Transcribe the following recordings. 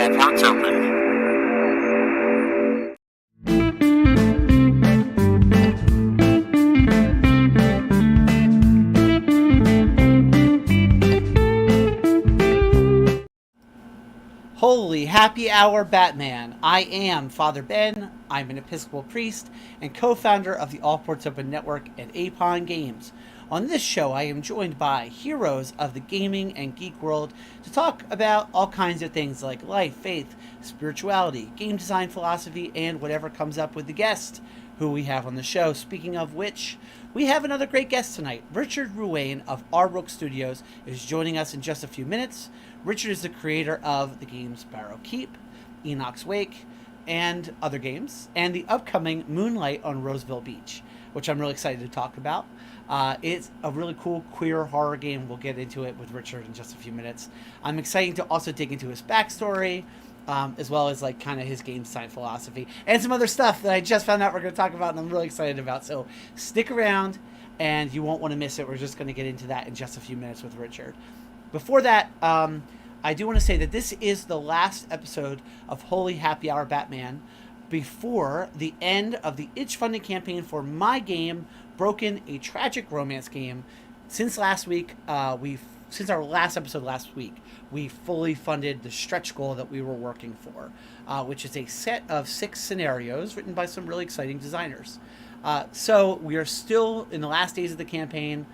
All ports open. Holy happy hour, Batman. I am Father Ben. I'm an Episcopal priest and co-founder of the All Ports Open Network and Apon Games. On this show, I am joined by heroes of the gaming and geek world to talk about all kinds of things like life, faith, spirituality, game design philosophy, and whatever comes up with the guest who we have on the show. Speaking of which, we have another great guest tonight. Richard Ruane of Rook Studios is joining us in just a few minutes. Richard is the creator of the games Barrow Keep, Enoch's Wake, and other games, and the upcoming Moonlight on Roseville Beach, which I'm really excited to talk about. It's a really cool queer horror game. We'll get into it with Richard in just a few minutes. I'm excited to also dig into his backstory, as well as like kind of his game design philosophy and some other stuff that I just found out we're going to talk about and I'm really excited about. So stick around and you won't want to miss it. We're just going to get into that in just a few minutes with Richard. Before that, I do want to say that this is the last episode of Holy Happy Hour Batman before the end of the itchfunding campaign for my game, Broken, a tragic romance game. Since last week, since our last episode last week, we fully funded the stretch goal that we were working for, which is a set of 6 scenarios written by some really exciting designers. So we are still in the last days of the campaign.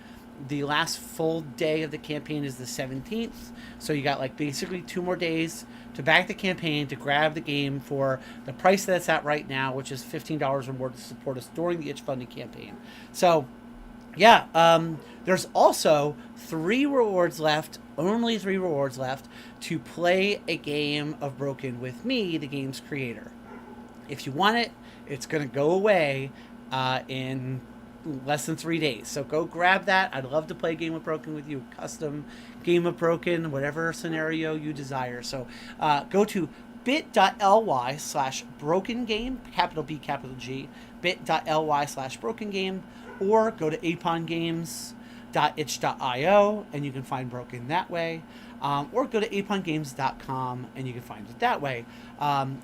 The last full day of the campaign is the 17th. So you got like basically 2 more days to back the campaign, to grab the game for the price that's at right now, which is $15 or more to support us during the itchfunding campaign. So yeah, there's also 3 rewards left, only 3 rewards left, to play a game of Broken with me, the game's creator. If you want it, it's going to go away in less than 3 days. So go grab that. I'd love to play a game of Broken with you, custom game of Broken, whatever scenario you desire. So go to bit.ly/broken game, capital B, capital G, bit.ly/broken game, or go to apongames.itch.io and you can find Broken that way. Or go to apongames.com and you can find it that way.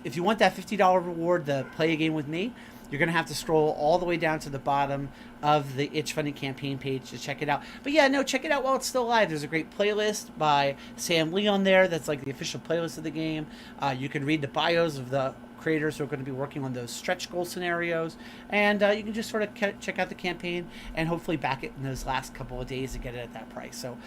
If you want that $50 reward to play a game with me, you're going to have to scroll all the way down to the bottom of the itchfunding campaign page to check it out. But yeah, no, check it out while it's still live. There's a great playlist by Sam Lee on there that's like the official playlist of the game. You can read the bios of the creators who are going to be working on those stretch goal scenarios. And you can just sort of check out the campaign and hopefully back it in those last couple of days to get it at that price. So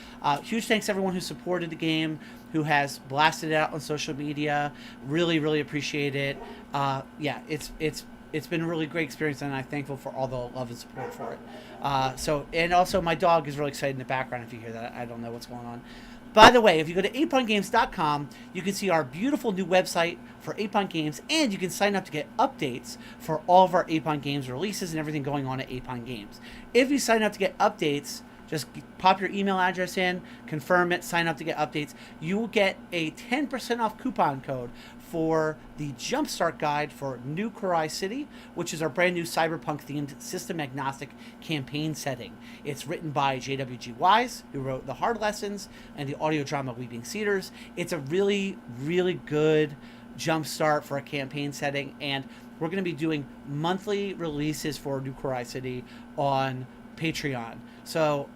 huge thanks to everyone who supported the game, who has blasted it out on social media. Really, really appreciate it. Yeah, it's been a really great experience, and I'm thankful for all the love and support for it. And also my dog is really excited in the background. If you hear that, I don't know what's going on. By the way, if you go to apongames.com, you can see our beautiful new website for Apon Games, and you can sign up to get updates for all of our Apon Games releases and everything going on at Apon Games. If you sign up to get updates, just pop your email address in, confirm it, sign up to get updates. You will get a 10% off coupon code for the Jumpstart Guide for New Kurai City, which is our brand new cyberpunk-themed system-agnostic campaign setting. It's written by J.W.G. Wise, who wrote The Hard Lessons and the audio drama Weeping Cedars. It's a really, really good jumpstart for a campaign setting, and we're going to be doing monthly releases for New Kurai City on Patreon. So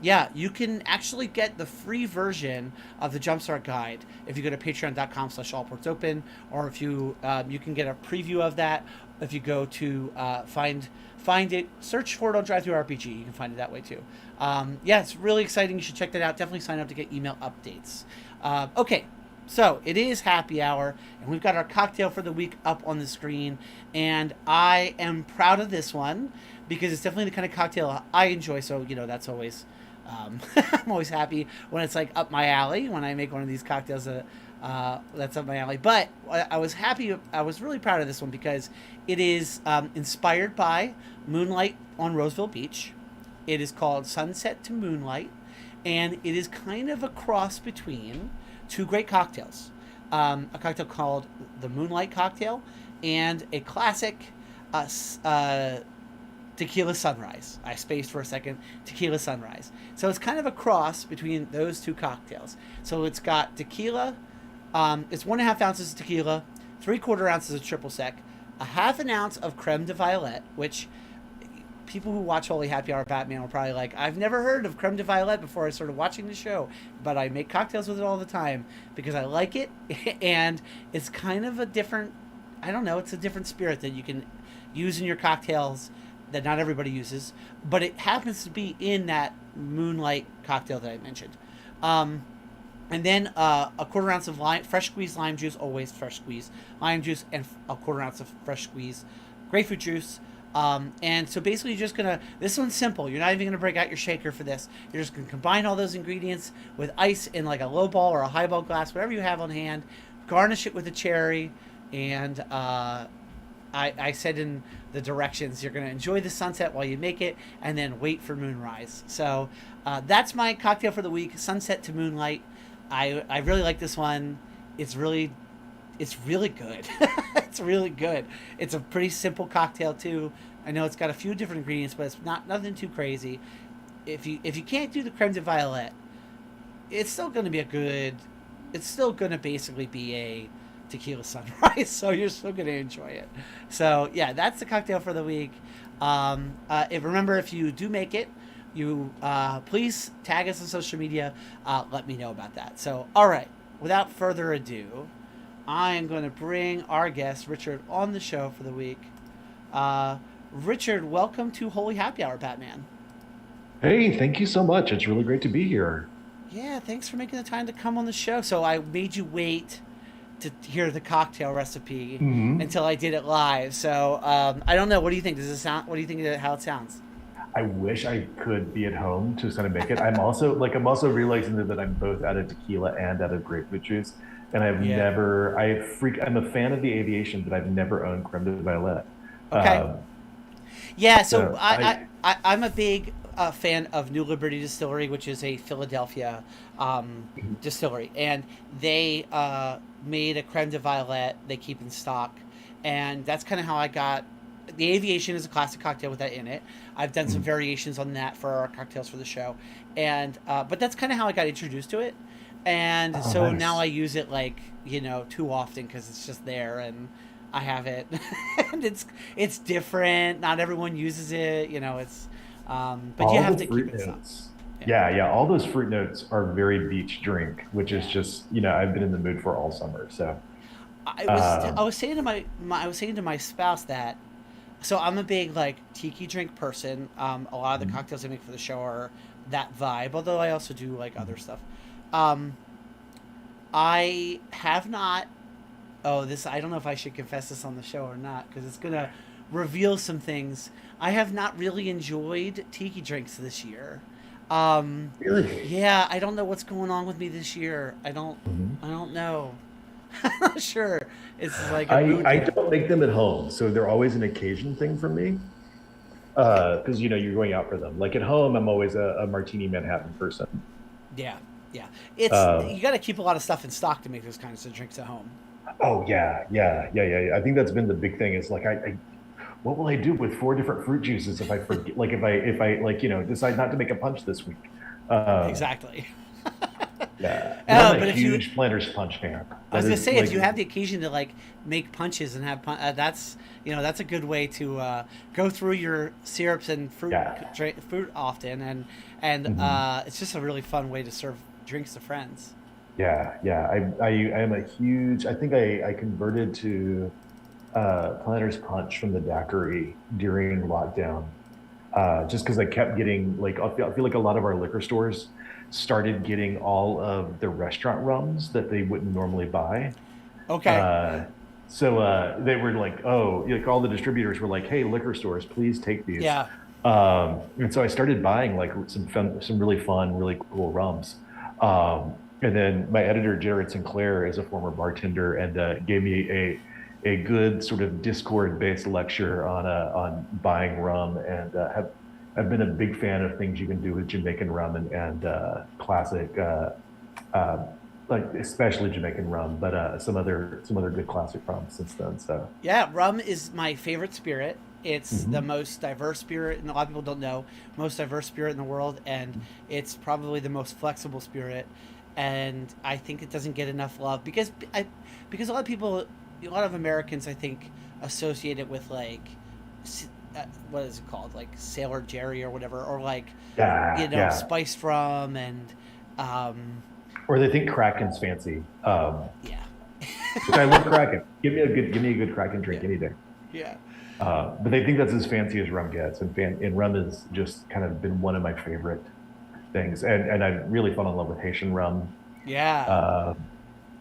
yeah, you can actually get the free version of the Jumpstart Guide if you go to patreon.com/allportsopen, or if you you can get a preview of that if you go to find it, search for it on DriveThruRPG. You can find it that way too. Yeah, it's really exciting. You should check that out. Definitely sign up to get email updates. Okay. So it is happy hour, and we've got our cocktail for the week up on the screen, and I am proud of this one because it's definitely the kind of cocktail I enjoy. So, you know, that's always, I'm always happy when it's like up my alley when I make one of these cocktails that's up my alley. But I was really proud of this one because it is inspired by Moonlight on Roseville Beach. It is called Sunset to Moonlight, and it is kind of a cross between 2 great cocktails. A cocktail called the Moonlight cocktail and a classic tequila sunrise. I spaced for a second. Tequila sunrise. So it's kind of a cross between those 2 cocktails. So it's got tequila It's 1.5 ounces of tequila, 3/4 ounces of triple sec, a half an ounce of creme de violet, which people who watch Holy Happy Hour Batman will probably like. I've never heard of creme de violet before I started watching the show, but I make cocktails with it all the time because I like it, and it's kind of a different, I don't know, it's a different spirit that you can use in your cocktails that not everybody uses, but it happens to be in that Moonlight cocktail that I mentioned. And then a 1/4 ounce of fresh squeezed lime juice, always fresh squeezed lime juice, and a 1/4 ounce of fresh squeezed grapefruit juice. And so basically you're just gonna, this one's simple. You're not even gonna break out your shaker for this. You're just gonna combine all those ingredients with ice in like a low ball or a highball glass, whatever you have on hand. Garnish it with a cherry, and I said in the directions, you're going to enjoy the sunset while you make it, and then wait for moonrise. So that's my cocktail for the week, sunset to moonlight. I really like this one. It's really good. It's really good. It's a pretty simple cocktail too. I know it's got a few different ingredients, but it's nothing too crazy. If you can't do the creme de violet, it's still going to be it's still going to basically be a tequila sunrise, so you're still going to enjoy it. So yeah, that's the cocktail for the week. Remember, if you do make it, you please tag us on social media. Let me know about that. So all right, without further ado, I am going to bring our guest Richard on the show for the week. Richard, welcome to Holy Happy Hour, Batman. Hey, thank you so much. It's really great to be here. Yeah, thanks for making the time to come on the show. So I made you wait to hear the cocktail recipe until I did it live. So I don't know. What do you think? Does it sound? What do you think of how it sounds? I wish I could be at home to kind of make it. I'm also realizing that I'm both out of tequila and out of grapefruit juice, and I'm a fan of the aviation, but I've never owned creme de violet. Okay. Yeah. So So I I'm a big fan of New Liberty Distillery, which is a Philadelphia distillery, and they made a creme de violet they keep in stock, and that's kind of how I got. The aviation is a classic cocktail with that in it. I've done some variations on that for our cocktails for the show, and but that's kind of how I got introduced to it, and oh so now I nice. use it like too often because it's just there and I have it, and it's different. Not everyone uses it, it's but you All have the to keep fruit it up. notes. Yeah. Yeah, yeah. All those fruit notes are very beach drink, which is Yeah. just, I've been in the mood for all summer. So, I um, was saying to I was saying to my spouse that, so I'm a big like tiki drink person. A lot of the cocktails I make for the show are that vibe, although I also do like other stuff. Um, I have not. Oh, this I don't know if I should confess this on the show or not because it's gonna reveal some things. I have not really enjoyed tiki drinks this year. Um, really. yeah, I don't know what's going on with me this year. I don't know. I'm not sure. It's like a mood I thing. don't make them at home, so they're always an occasion thing for me. Because you're going out for them. Like at home, I'm always a martini Manhattan person. Yeah, yeah. It's Uh, you got to keep a lot of stuff in stock to make those kinds of drinks at home. oh yeah, yeah, yeah, yeah, yeah. I think that's been the big thing. Is like what will I do with four different fruit juices if I forget? Like if I like decide not to make a punch this week. Um, Exactly. yeah, but I'm a But if you, huge Planters punch fan. I was That gonna is say, if like you have the occasion to like make punches and have that's that's a good way to go through your syrups and yeah. fruit often, and Mhm. it's just a really fun way to serve drinks to friends. Yeah, yeah. I am a huge. I think I converted to Planters Punch from the daiquiri during lockdown, just because I kept getting like I feel like a lot of our liquor stores started getting all of the restaurant rums that they wouldn't normally buy. Okay. Uh, so they were like, oh, like all the distributors were like, hey, liquor stores, please take these. Yeah. And so I started buying like some really fun, really cool rums. And then my editor, Jared Sinclair, is a former bartender and gave me a good sort of Discord-based lecture on buying rum and have been a big fan of things you can do with Jamaican rum and classic uh, like especially Jamaican rum, but some other good classic rum since then. So Yeah, rum is my favorite spirit. It's the mhm. most diverse spirit, and a lot of people don't know, most diverse spirit in the world, and it's probably the most flexible spirit. and I think it doesn't get enough love because a lot of people, a lot of Americans, I think, associate it with like what is it called, like Sailor Jerry or whatever, or like Yeah, yeah. spiced rum and um, Or they think Kraken's fancy, yeah, which I love Kraken. Give me a good Kraken yeah, drink any day. yeah, But they think that's as fancy as rum gets, and rum has just kind of been one of my favorite things. And I really fell in love with Haitian rum, yeah, uh,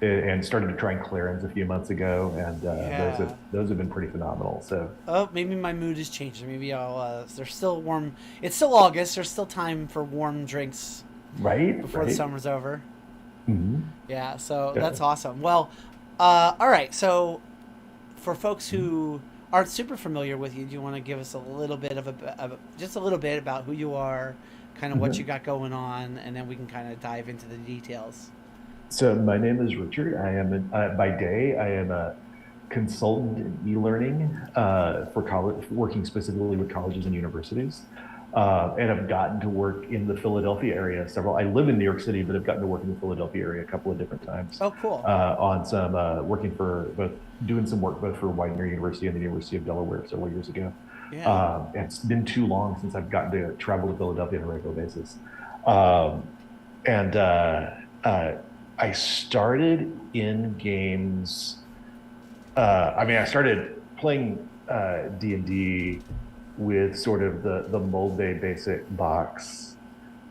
and started to try Clarins a few months ago, and yeah. those have been pretty phenomenal. So Oh, maybe my mood is changing. Maybe I'll. There's still warm. It's still August. There's still time for warm drinks right, before the right, summer's over. hmm Yeah, so yeah. that's awesome. Well, all right. So for folks who aren't super familiar with you, do you want to give us a little bit just a little bit about who you are, kind of what you Mhm. got going on, and then we can kind of dive into the details. So my name is Richard. I am by day I am a consultant in e-learning for college, working specifically with colleges and universities. And I've gotten to work in the Philadelphia area several. I live in New York City, but I've gotten to work in the Philadelphia area a couple of different times Oh, cool. on some working for both doing some work both for Widener University and the University of Delaware several years ago. Yeah. And it's been too long since I've gotten to travel to Philadelphia on a regular basis. Um, and uh, I started in games. I mean, I started playing D&D with sort of the Mold Bay basic box,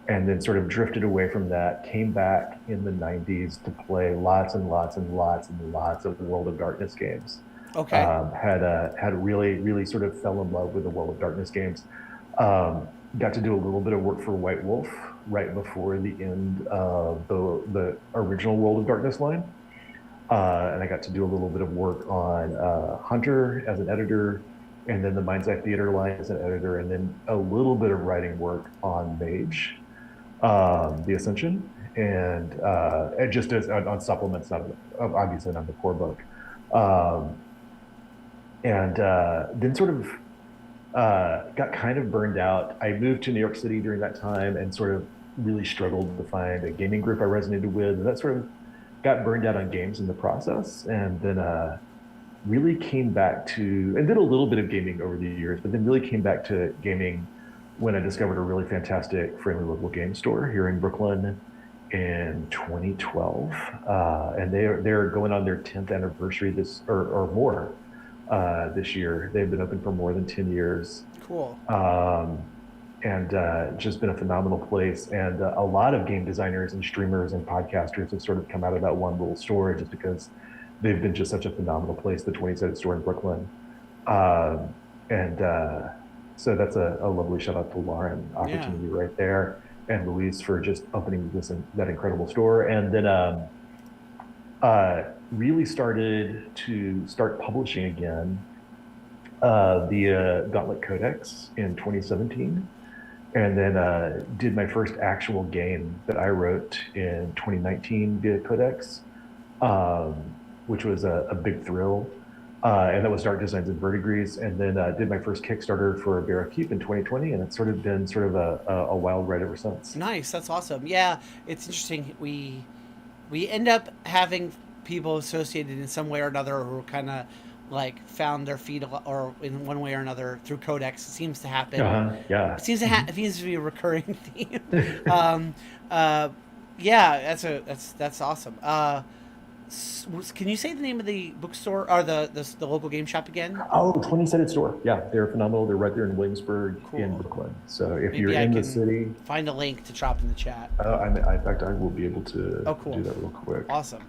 and then sort of drifted away from that. Came back in the '90s to play lots and lots and lots and lots of World of Darkness games. Okay. Had really sort of fell in love with the World of Darkness games. Got to do a little bit of work for White Wolf right before the end of the original World of Darkness line. And I got to do a little bit of work on Hunter as an editor, and then the Mind's Eye Theater line as an editor, and then a little bit of writing work on Mage, the Ascension, and just as on supplements, not obviously not the core book. Um, and then sort of got kind of burned out. I moved to New York City during that time and sort of really struggled to find a gaming group I resonated with. And that sort of got burned out on games in the process. And then really came back to, and did a little bit of gaming over the years, but then really came back to gaming when I discovered a really fantastic friendly local game store here in Brooklyn in 2012. And they're going on their 10th anniversary or more this year. They've been open for more than 10 years. Cool. And just been a phenomenal place. And a lot of game designers and streamers and podcasters have sort of come out of that one little store just because they've been just such a phenomenal place, the 20-sided store in Brooklyn. And so that's a lovely shout out to Lauren Yeah. opportunity right there, and Louise for just opening that incredible store. And then really started to start publishing again the Gauntlet Codex in 2017. And then did my first actual game that I wrote in 2019 via Codex, which was a big thrill. And that was Dark Designs and Verdigris. And then did my first Kickstarter for Barrow Keep in 2020. And it's sort of been sort of a wild ride ever since. Nice. That's awesome. Yeah, it's interesting. We end up having people associated in some way or another who kind of like found their feet or in one way or another through Codex. It seems to happen. Yeah. It seems to be a recurring theme. um, uh, yeah, that's awesome. Can you say the name of the bookstore or the local game shop again? Oh, 20-sided store. Yeah, they're phenomenal. They're right there in Williamsburg in Cool. Brooklyn. So if you're Maybe I in the can city, find a link to drop in the chat. in fact, I will be able to Oh, cool. do that real quick. Awesome.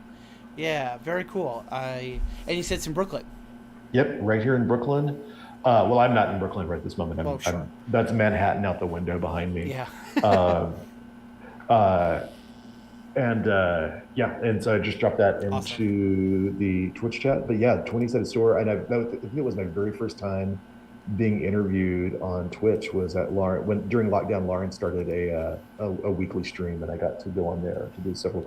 Yeah, very cool. And you said it's in Brooklyn. Yep, right here in Brooklyn. Well, I'm not in Brooklyn right this moment. Oh, sure. That's Manhattan out the window behind me. Yeah. Uh, uh, yeah, and so I just dropped that into Awesome. the Twitch chat. But yeah, 20-sided store, and I think it was my very first time being interviewed on Twitch was at Lauren when during lockdown. Lauren started a weekly stream, and I got to go on there to do several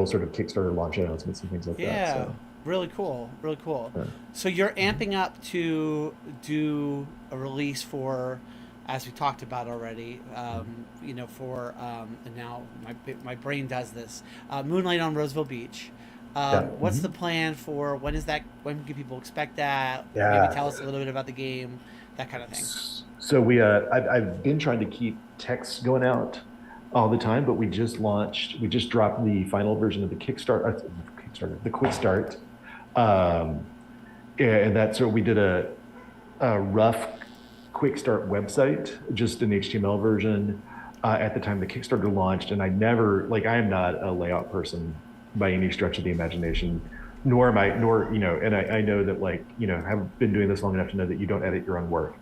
sort of Kickstarter launch announcements and things like that. Yeah. So Really cool. Really cool. uh, So you're mhm. amping up to do a release for, as we talked about already. You know, for and now my brain does this. Moonlight on Roseville Beach. Yeah. What's the plan for when is that? When can people expect that? Maybe Yeah. tell us a little bit about the game, that kind of thing. So I've been trying to keep texts going out all the time, but we just dropped the final version of the the quick start. Um, and that's so we did a rough quick start website, just an HTML version, at the time the Kickstarter launched. And I am not a layout person by any stretch of the imagination, and I know that have been doing this long enough to know that you don't edit your own work.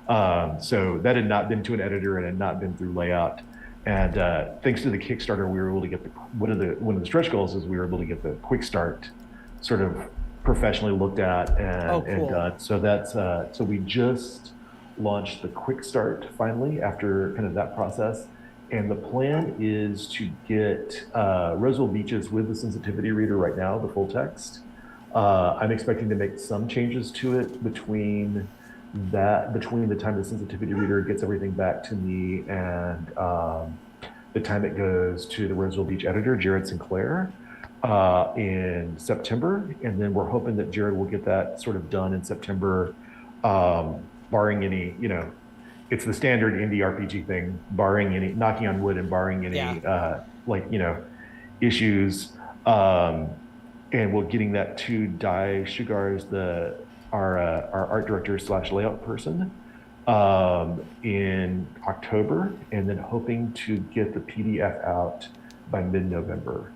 So that had not been to an editor and had not been through layout. And thanks to the Kickstarter, we were able to get one of the stretch goals is we were able to get the quick start sort of professionally looked at Oh, and cool. done. So so we just launched the quick start finally after kind of that process. And the plan is to get Roseville Beaches with the sensitivity reader right now, the full text. I'm expecting to make some changes to it between the time the sensitivity reader gets everything back to me and the time it goes to the Roseville Beach editor, Jared Sinclair, in September. And then we're hoping that Jared will get that sort of done in September, barring any, it's the standard indie RPG thing, barring any, knocking on wood and barring any, Yeah. issues. And we're getting that to Dai Sugars, our art director slash layout person, in October, and then hoping to get the PDF out by mid-November.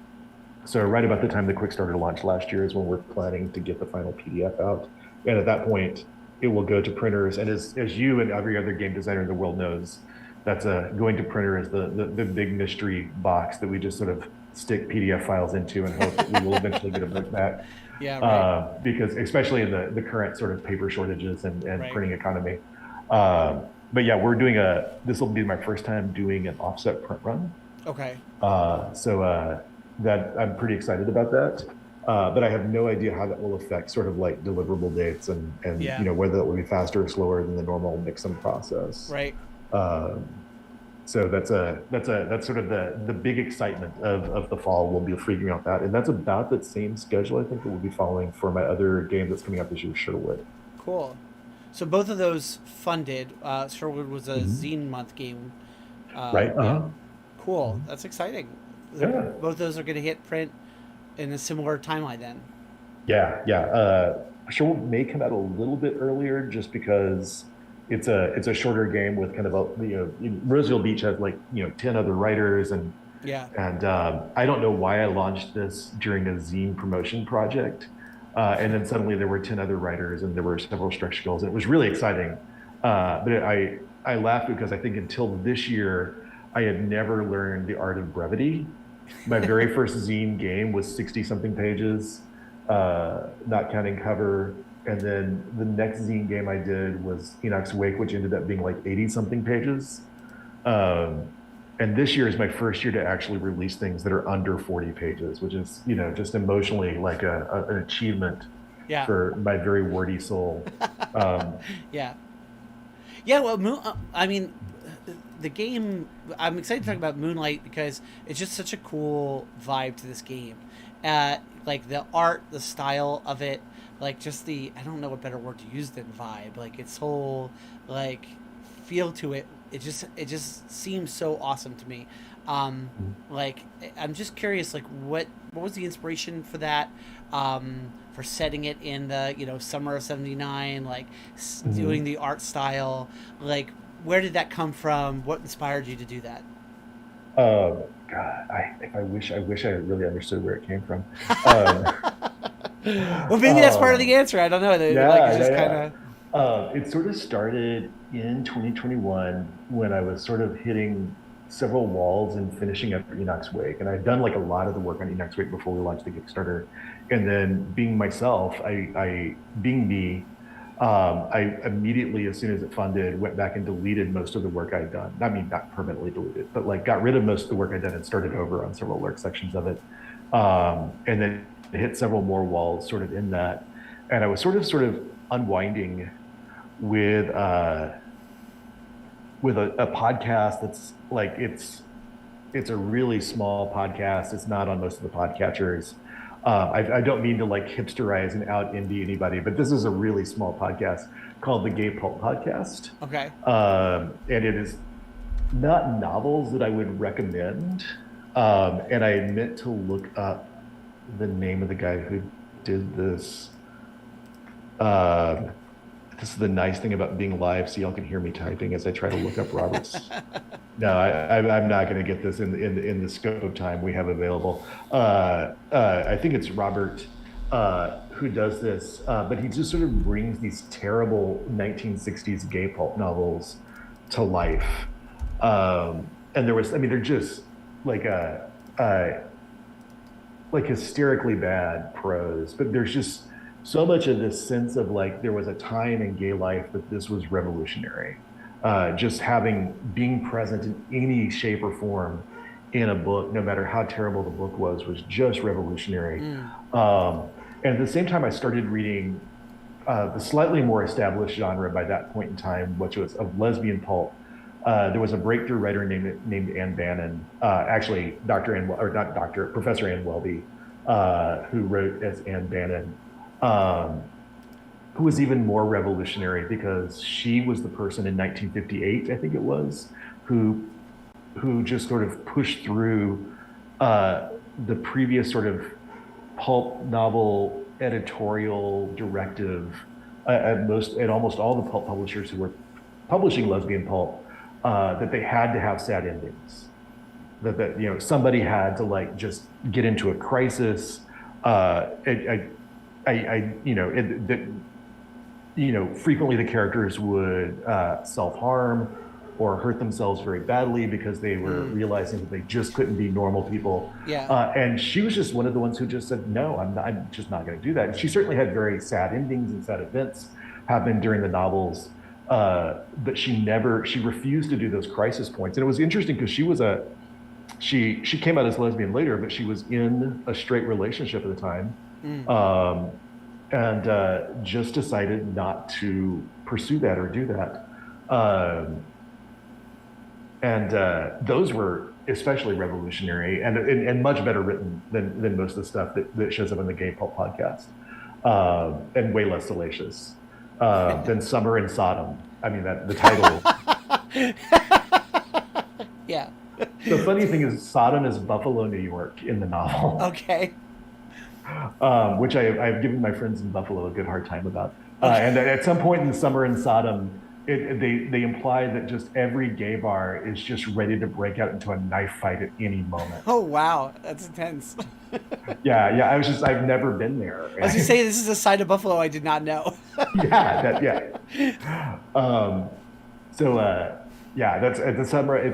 So right about the time the Quickstarter launched last year is when we're planning to get the final PDF out. And at that point, it will go to printers. And as you and every other game designer in the world knows, going to printer is the big mystery box that we just sort of stick PDF files into and hope that we will eventually get a book back. Yeah. Right. Because especially in the current sort of paper shortages and Right. printing economy. But yeah, this will be my first time doing an offset print run. Okay. So that I'm pretty excited about that. But I have no idea how that will affect sort of like deliverable dates and Yeah. whether that will be faster or slower than the normal mix-em process. Right. So that's sort of the big excitement of the fall. We'll be figuring out that, and that's about the same schedule I think that we'll be following for my other game that's coming out this year, Sherwood. Cool. So both of those funded. Sherwood was a Mhm. zine month game. Right. Yeah. Cool. That's exciting. Yeah. Both those are going to hit print in a similar timeline then. Yeah. Sherwood may come out a little bit earlier just because it's a shorter game with kind of Roseville Beach has 10 other writers Yeah. and I don't know why I launched this during a zine promotion project. And then suddenly there were 10 other writers and there were several stretch goals. And it was really exciting. But I laughed because I think until this year, I had never learned the art of brevity. My very first zine game was 60 something pages, not counting cover. And then the next zine game I did was Enoch's Wake, which ended up being like 80 something pages. And this year is my first year to actually release things that are under 40 pages, which is, just emotionally like an achievement Yeah. for my very wordy soul. Yeah. Yeah. Well, I mean, the game. I'm excited to talk about Moonlight because it's just such a cool vibe to this game. Like the art, the style of it, like just I don't know what better word to use than vibe. Like its whole like feel to it. It just seems so awesome to me. Like I'm just curious, like what was the inspiration for that? For setting it in the summer of '79, like doing the art style, like where did that come from? What inspired you to do that? God, I wish I really understood where it came from. Um, Well, maybe that's part of the answer. I don't know. Like it's just kind of. It sort of started in 2021 when I was sort of hitting several walls and finishing up Enoch's Wake. And I'd done like a lot of the work on Enoch's Wake before we launched the Kickstarter. And then being myself, being me, I immediately, as soon as it funded, went back and deleted most of the work I'd done. I mean, not permanently deleted, but like got rid of most of the work I'd done and started over on several work sections of it. And then hit several more walls sort of in that. And I was sort of unwinding with with a podcast that's like it's a really small podcast. It's not on most of the podcatchers. I don't mean to like hipsterize and out indie anybody, but this is a really small podcast called the Gay Pulp Podcast. Okay. And it is not novels that I would recommend. And I meant to look up the name of the guy who did this. This is the nice thing about being live, so y'all can hear me typing as I try to look up Robert's. No, I'm not going to get this in the scope of time we have available. I think it's Robert who does this, but he just sort of brings these terrible 1960s gay pulp novels to life. And there was, I mean, they're just like like hysterically bad prose, but there's just so much of this sense of like there was a time in gay life that this was revolutionary. Just being present in any shape or form in a book, no matter how terrible the book was just revolutionary. And at the same time, I started reading the slightly more established genre by that point in time, which was of lesbian pulp. There was a breakthrough writer named Anne Bannon, actually Professor Anne Welby, who wrote as Anne Bannon, who was even more revolutionary because she was the person in 1958, I think it was, who just sort of pushed through the previous sort of pulp novel editorial directive at almost all the pulp publishers who were publishing lesbian pulp, that they had to have sad endings. That you know, somebody had to like just get into a crisis. Frequently the characters would self-harm or hurt themselves very badly because they were realizing that they just couldn't be normal people. Yeah. And she was just one of the ones who just said, no, I'm just not going to do that. And she certainly had very sad endings and sad events happen during the novels. But she refused to do those crisis points. And it was interesting because she came out as lesbian later, but she was in a straight relationship at the time. And just decided not to pursue that or do that. Those were especially revolutionary and much better written than most of the stuff that shows up in the Gay Pulp Podcast, and way less salacious than Summer in Sodom. I mean, the title. Yeah. The funny thing is, Sodom is Buffalo, New York in the novel. Okay. Which I've given my friends in Buffalo a good hard time about. And at some point in Summer in Sodom, they imply that just every gay bar is just ready to break out into a knife fight at any moment. Oh, wow. That's intense. Yeah. I've never been there. As you say, this is a side of Buffalo I did not know. It's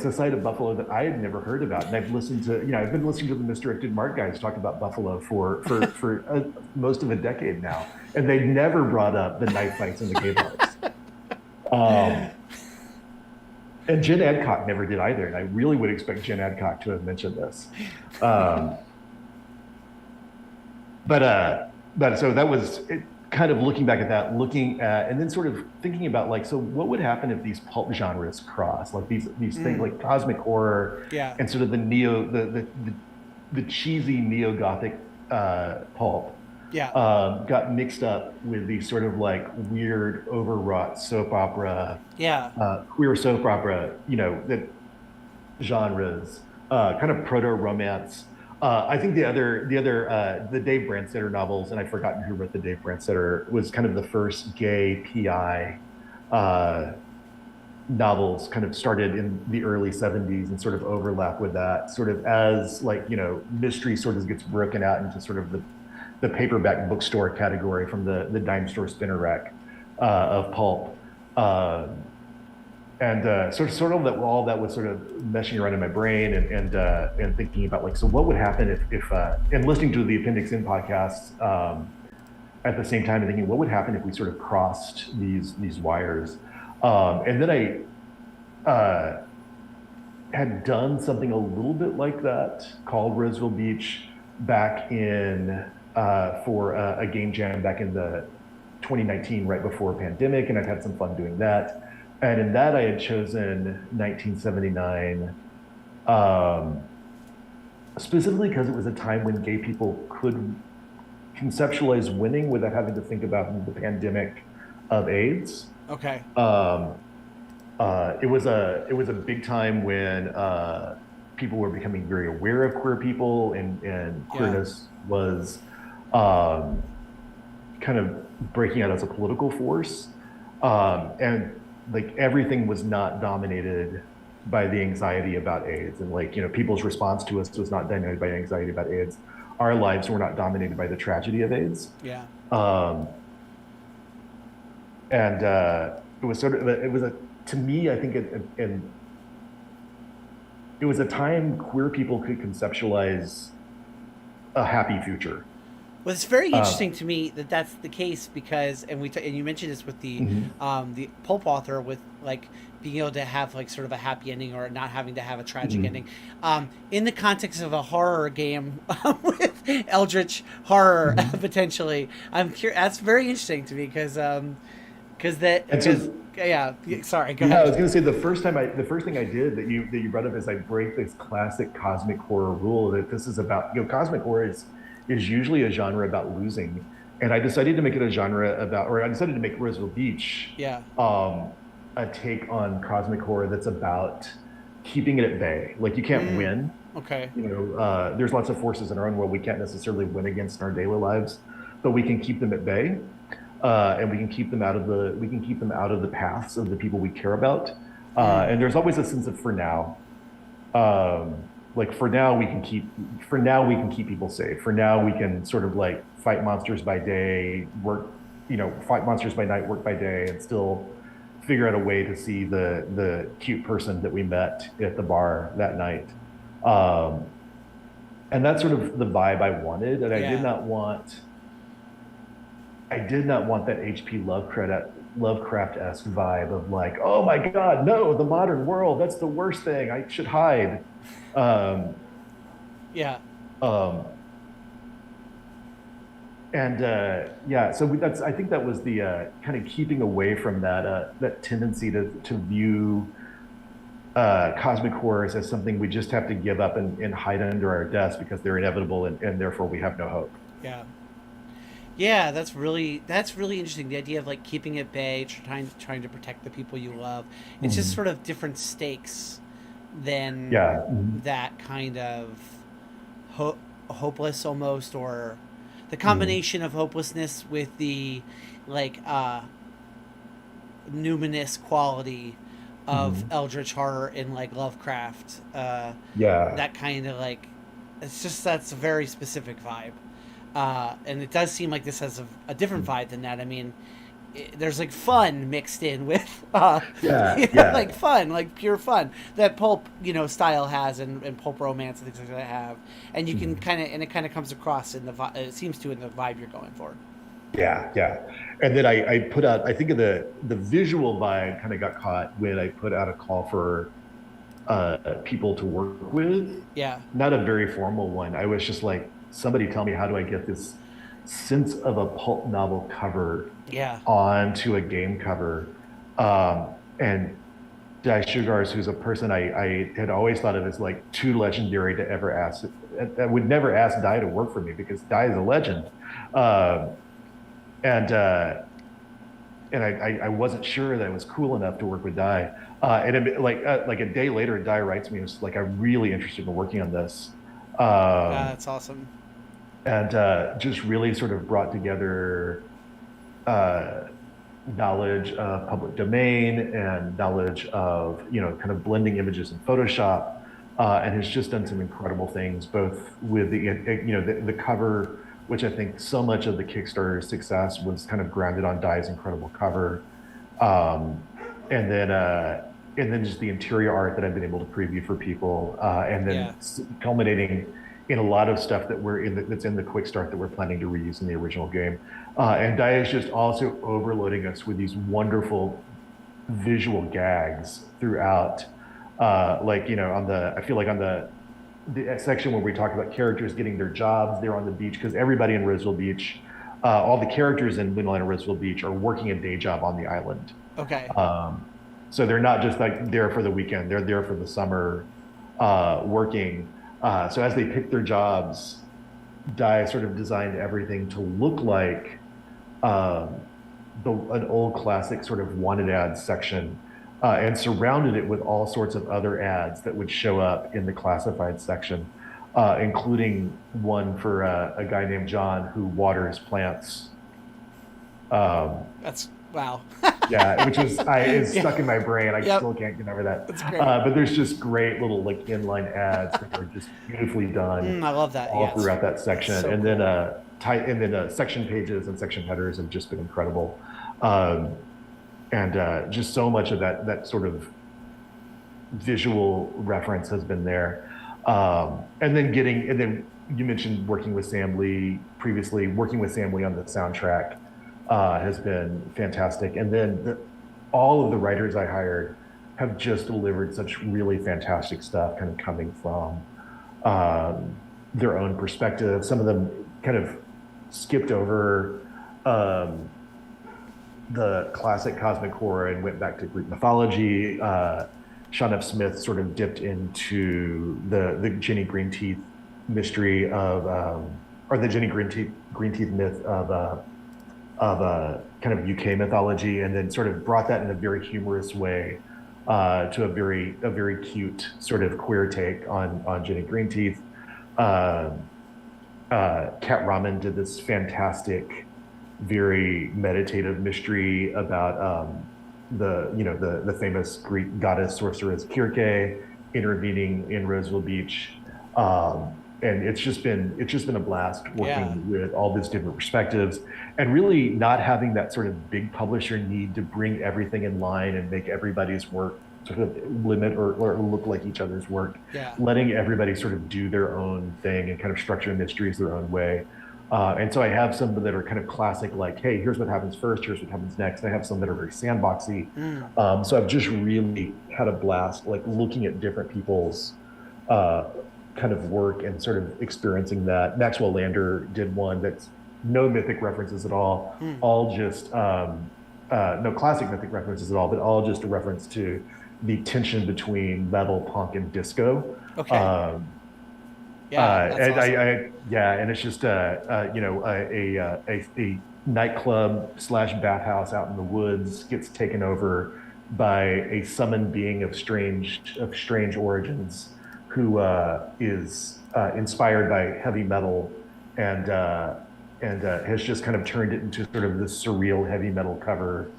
a side of Buffalo that I had never heard about, and I've been listening to the Misdirected Mark guys talk about Buffalo for most of a decade now, and they never brought up the knife fights in the gay bars. And Jen Adcock never did either, and I really would expect Jen Adcock to have mentioned this. But so that was it. Kind of looking back at that, and then sort of thinking about like, so what would happen if these pulp genres cross, like these things like cosmic horror, and sort of the cheesy neo-gothic pulp, got mixed up with these sort of like weird overwrought soap opera, queer soap opera, that genres, kind of proto-romance. I think the Dave Brandstetter novels, and I've forgotten who wrote the Dave Brandstetter, was kind of the first gay PI novels, kind of started in the early 70s and sort of overlap with that, sort of as like, mystery sort of gets broken out into sort of the paperback bookstore category from the dime store spinner rack of pulp. And sort of that all that was sort of meshing around in my brain and thinking about like, so what would happen if and listening to the Appendix N podcasts at the same time and thinking what would happen if we sort of crossed these wires. And then I had done something a little bit like that called Roseville Beach back in for a game jam back in the 2019, right before pandemic, and I've had some fun doing that. And in that, I had chosen 1979, um, specifically because it was a time when gay people could conceptualize winning without having to think about the pandemic of AIDS. Okay. Um, it was a big time when people were becoming very aware of queer people, and Yeah. queerness was um, kind of breaking out as a political force, and like everything was not dominated by the anxiety about AIDS, and like people's response to us was not dominated by anxiety about AIDS. Our lives were not dominated by the tragedy of AIDS. Yeah. Um, and it was sort of it was a to me I think it was a time queer people could conceptualize a happy future. Well, it's very uh, interesting to me that that's the case because, and you mentioned this with mhm, the pulp author with like being able to have like sort of a happy ending or not having to have a tragic ending, mhm, in the context of a horror game with eldritch horror mhm. potentially. I'm curious. That's very interesting to me because that And because so yeah. Sorry, go yeah, I ahead. was going to say the first thing I did that you brought up is I break this classic cosmic horror rule that this is about, cosmic horror is usually a genre about losing. And I decided to make it a genre about, or I decided to make Roseville Beach Yeah. um, a take on cosmic horror that's about keeping it at bay. Like you can't Mm, win. okay. There's lots of forces in our own world we can't necessarily win against in our daily lives, but we can keep them at bay, and we can keep them out of the paths of the people we care about. Mm, And there's always a sense of for now. Like for now we can keep people safe. For now we can sort of like fight monsters by day, fight monsters by night, work by day, and still figure out a way to see the cute person that we met at the bar that night. Um, and that's sort of the vibe I wanted. And yeah. I did not want that HP Lovecraft-esque vibe of like, oh my God, no, the modern world, that's the worst thing. I should hide. Um, Yeah. um, and yeah, so that's I think that was the kind of keeping away from that tendency to view cosmic horrors as something we just have to give up and hide under our desk because they're inevitable, and therefore we have no hope. Yeah. Yeah, that's really interesting. The idea of like keeping at bay, trying to protect the people you love. It's just Mhm. sort of different stakes than Yeah. Mhm. that kind of ho- hopeless almost, or the Mhm. combination of hopelessness with the like numinous quality of Mhm. eldritch horror in like Lovecraft. Yeah. That kind of like that's a very specific vibe. And it does seem like this has a different vibe than that. I mean, there's like fun mixed in with, Yeah. Yeah. like fun, like pure fun that pulp, style has, and pulp romance and things like that have. And you can Mhm. and it kind of comes across in it seems to in the vibe you're going for. Yeah, yeah. And then I put out, I think of the visual vibe kind of got caught when I put out a call for people to work with, Yeah, not a very formal one. I was just like, somebody tell me, how do I get this sense of a pulp novel cover yeah, onto a game cover? And Dai Sugars, who's a person I had always thought of as like too legendary to ever ask. I would never ask Dai to work for me because Dai is a legend. Um, and I wasn't sure that it was cool enough to work with Dai. Like a day later, Dai writes me and was like, "I'm really interested in working on this," um, that's awesome. and just really sort of brought together uh, knowledge of public domain and knowledge of kind of blending images in Photoshop, and has just done some incredible things, both with the cover, which I think so much of the Kickstarter success was kind of grounded on Dai's incredible cover, um, and then uh, and then just the interior art that I've been able to preview for people, and Yeah, then culminating in a lot of stuff that's in the quick start that we're planning to reuse in the original game. And Dai is just also overloading us with these wonderful visual gags throughout. I feel like on the section where we talk about characters getting their jobs, they're on the beach because everybody in Roseville Beach, all the characters in Moonlight and Roseville Beach are working a day job on the island. okay. Um, So they're not just like there for the weekend; they're there for the summer, working. So as they pick their jobs, Dai sort of designed everything to look like um, an old classic sort of wanted ads section, and surrounded it with all sorts of other ads that would show up in the classified section, including one for a guy named John who waters plants. Um, That's wow. yeah, which is Yeah. stuck in my brain. I Yep. still can't get over that. That's great. But there's just great little like inline ads that are just beautifully done I love that. all Yes. throughout that That's section. so And then cool. section pages and section headers have just been incredible. Um, and just so much of that sort of visual reference has been there. And then you mentioned working with Sam Lee previously. Working with Sam Lee on the soundtrack has been fantastic. And then all of the writers I hired have just delivered such really fantastic stuff, kind of coming from um, their own perspective. Some of them kind of skipped over um, the classic cosmic horror and went back to Greek mythology. Sean F. Smith sort of dipped into the Jenny Greenteeth mystery of, or the Jenny Greenteeth myth of kind of UK mythology, and then sort of brought that in a very humorous way to a very cute sort of queer take on Jenny Greenteeth. Kat Raman did this fantastic, very meditative mystery about the famous Greek goddess sorceress Kirke intervening in Roseville Beach. And it's just been a blast Yeah. working with all these different perspectives, and really not having that sort of big publisher need to bring everything in line and make everybody's work sort of limit or look like each other's work. Yeah. Letting everybody sort of do their own thing and kind of structure mysteries their own way. And so I have some that are kind of classic, like, hey, here's what happens first, here's what happens next. I have some that are very sandboxy. So I've just really had a blast, like looking at different people's uh, kind of work and sort of experiencing that. Maxwell Lander did one that's no mythic references at all just no classic mythic references at all, but all just a reference to the tension between metal, punk, and disco. Okay. Yeah. That's And awesome. yeah, and it's just a nightclub slash bathhouse out in the woods gets taken over by a summoned being of strange origins, who is inspired by heavy metal, and has just kind of turned it into sort of this surreal heavy metal cover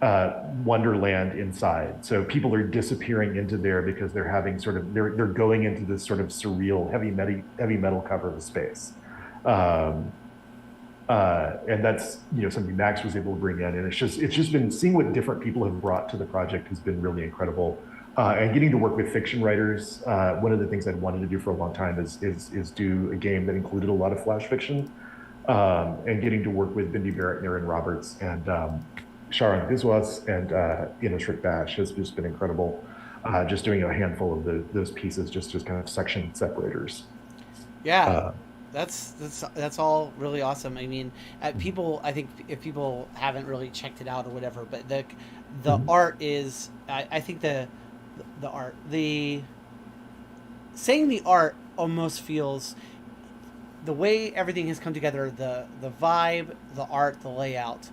uh, wonderland inside. So people are disappearing into there because they're having sort of they're going into this sort of surreal heavy metal cover of a space. Um, and that's something Max was able to bring in, and it's just been seeing what different people have brought to the project has been really incredible. And getting to work with fiction writers, one of the things I'd wanted to do for a long time is do a game that included a lot of flash fiction, and getting to work with Bindi Barrett and Aaron Roberts and Sharon Biswas and Enoch Bash has just been incredible. Just doing a handful of those pieces, just kind of section separators. Yeah. Uh, That's all really awesome. I mean, people. I think if people haven't really checked it out or whatever, but the mhm. art is. I think the art the saying the art almost feels the way everything has come together. The vibe, the art, the layout,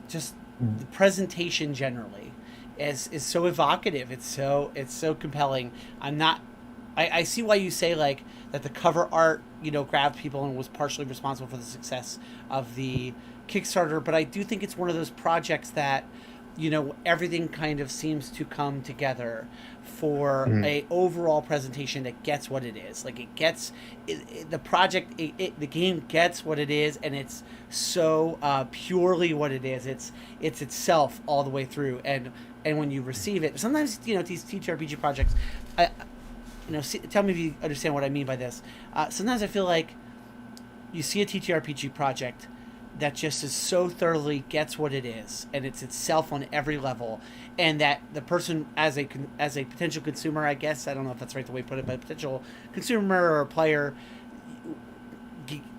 just the presentation generally is so evocative. It's so compelling. I'm not. I see why you say like that the cover art grabbed people and was partially responsible for the success of the Kickstarter, but I do think it's one of those projects that everything kind of seems to come together for Mhm. a overall presentation that gets what it is. Like it gets the project, the game gets what it is, and it's so purely what it is. It's itself all the way through, and when you receive it, sometimes these TTRPG projects, I, tell me if you understand what I mean by this. Sometimes I feel like you see a TTRPG project that just is so thoroughly gets what it is, and it's itself on every level, and that the person as a potential consumer, I guess I don't know if that's right the way to put it, but a potential consumer or a player,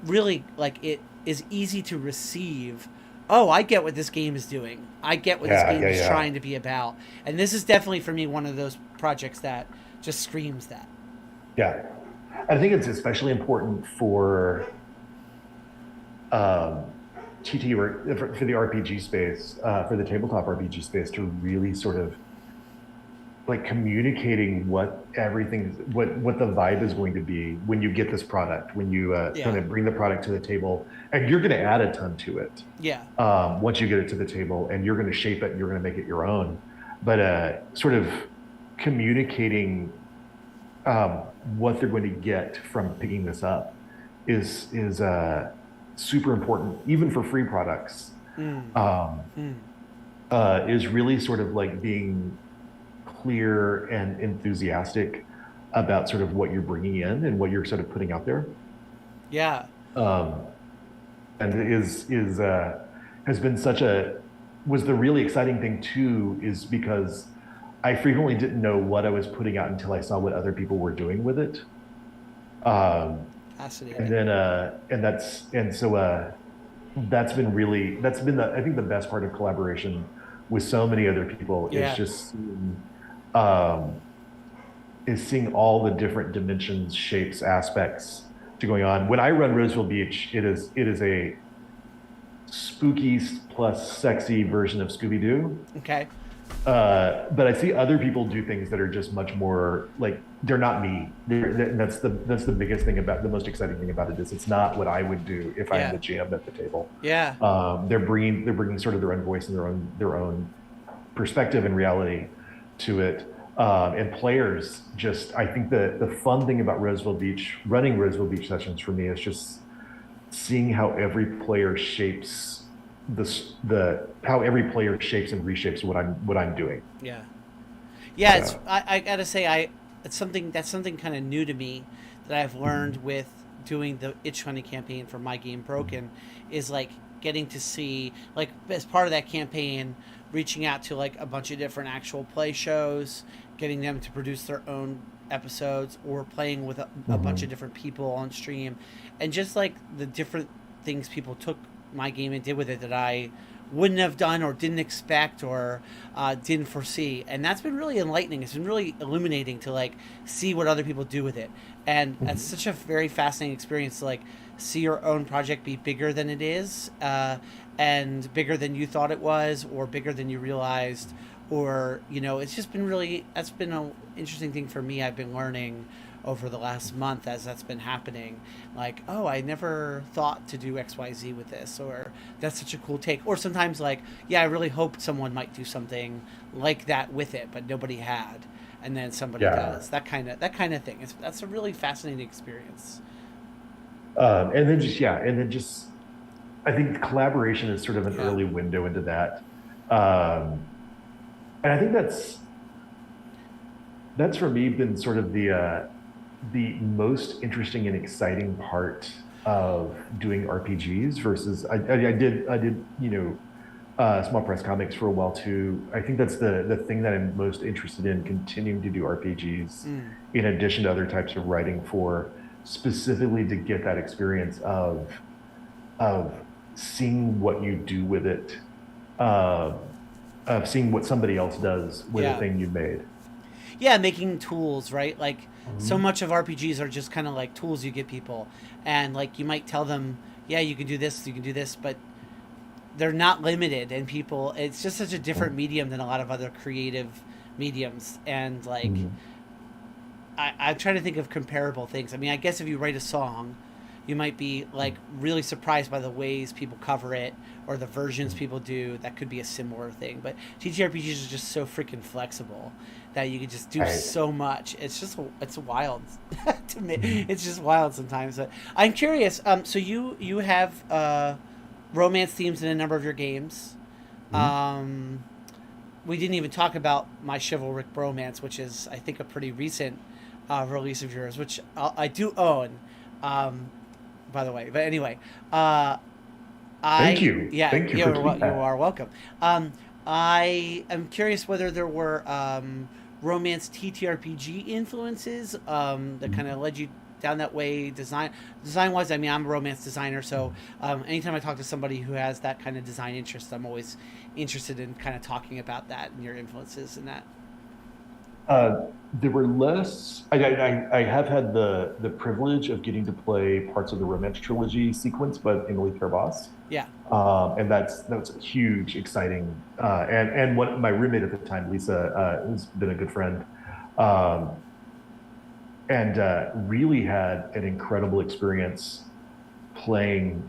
really like it is easy to receive oh, I get what this game is doing. I get what this Yeah, game yeah, is yeah, trying to be about. And this is definitely for me one of those projects that just screams that. yeah. I think it's especially important for um, TT or for the RPG space, for the tabletop RPG space, to really sort of like communicating what the vibe is going to be when you get this product, when you kind Yeah. of bring the product to the table, and you're going to add a ton to it Yeah. once you get it to the table, and you're going to shape it and you're going to make it your own. But sort of communicating what they're going to get from picking this up is super important, even for free products. Mm. Um, Mm. is really sort of like being clear and enthusiastic about sort of what you're bringing in and what you're sort of putting out there. Yeah. Um, and has been such a was the really exciting thing too, is because I frequently didn't know what I was putting out until I saw what other people were doing with it. Um, and Fascinating. then and so that's been the I think the best part of collaboration with so many other people Yeah. um, is seeing all the different dimensions, shapes, aspects to going on. When I run Roseville Beach, it is a spooky plus sexy version of Scooby Doo. Okay. But I see other people do things that are just much more like they're not me. That's the biggest thing about the most exciting thing about it is it's not what I would do if I'm Yeah. the GM at the table. Yeah. They're bringing sort of their own voice and their own perspective and reality to it. And players just I think the fun thing about Roseville Beach running Roseville Beach sessions for me is just seeing how every player shapes the how every player shapes and reshapes what I'm doing. Yeah. Yeah. It's So I gotta say it's something kind of new to me that I've learned with doing the itchfunding campaign for my game Broken is like getting to see like as part of that campaign reaching out to like a bunch of different actual play shows, getting them to produce their own episodes or playing with a bunch of mhm. different people on stream, and just like the different things people took my game and did with it that I wouldn't have done or didn't expect or didn't foresee, and that's been really enlightening. It's been really illuminating to like see what other people do with it, and that's Mhm. such a very fascinating experience to like see your own project be bigger than it is, and bigger than you thought it was, or bigger than you realized, or it's just been really that's been an interesting thing for me. I've been learning over the last month as that's been happening, like, oh, I never thought to do XYZ with this, or that's such a cool take, or sometimes like, yeah, I really hoped someone might do something like that with it but nobody had, and then somebody Yeah. does that kind of thing. That's a really fascinating experience. And then just I think collaboration is sort of an Yeah. early window into that. Um, and I think that's for me been sort of the most interesting and exciting part of doing RPGs versus I did small press comics for a while too. I think that's the thing that I'm most interested in continuing to do RPGs Mm. in addition to other types of writing for specifically to get that experience of seeing what you do with it, uh, of seeing what somebody else does with a Yeah. thing you made. Yeah, making tools, right? Like so Mhm. much of RPGs are just kind of like tools you give people, and like you might tell them, yeah, you can do this, you can do this, but they're not limited, and people it's just such a different medium than a lot of other creative mediums, and like Mhm. I'm trying to think of comparable things. I mean, I guess if you write a song, you might be like really surprised by the ways people cover it or the versions Mhm. people do. That could be a similar thing. But TTRPGs are just so freaking flexible that you can just do Right. so much. It's wild to me. Mhm. It's just wild sometimes. But I'm curious. So you have romance themes in a number of your games. Mhm. Um, we didn't even talk about my chivalric bromance, which is I think a pretty recent release of yours, which I do own, um, by the way. But anyway, uh, Thank I you. yeah, Thank you for doing you that. are welcome. I am curious whether there were romance TTRPG influences that kind Mhm. of led you down that way. Design wise, I mean, I'm a romance designer, so anytime I talk to somebody who has that kind of design interest, I'm always interested in kind of talking about that and your influences in that. There were less. I have had the privilege of getting to play parts of the Romance trilogy sequence, but in Elite Boss, Yeah, and that's huge, exciting. And my roommate at the time, Lisa, who's been a good friend, um, and really had an incredible experience playing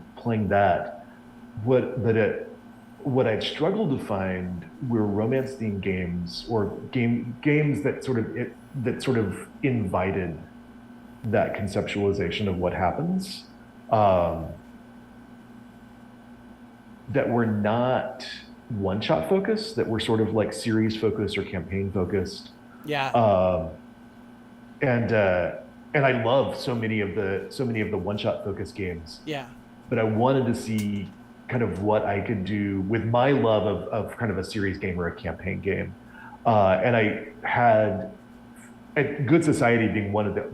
that. What but it what I've struggled to find were romance themed games or games that sort of invited that conceptualization of what happens, um, that were not one shot focused, that were sort of like series focused or campaign focused. yeah, Um, and and I love so many of the one shot focused games, yeah, but I wanted to see kind of what I could do with my love of kind of a series game or a campaign game. And I had Good Society being one of the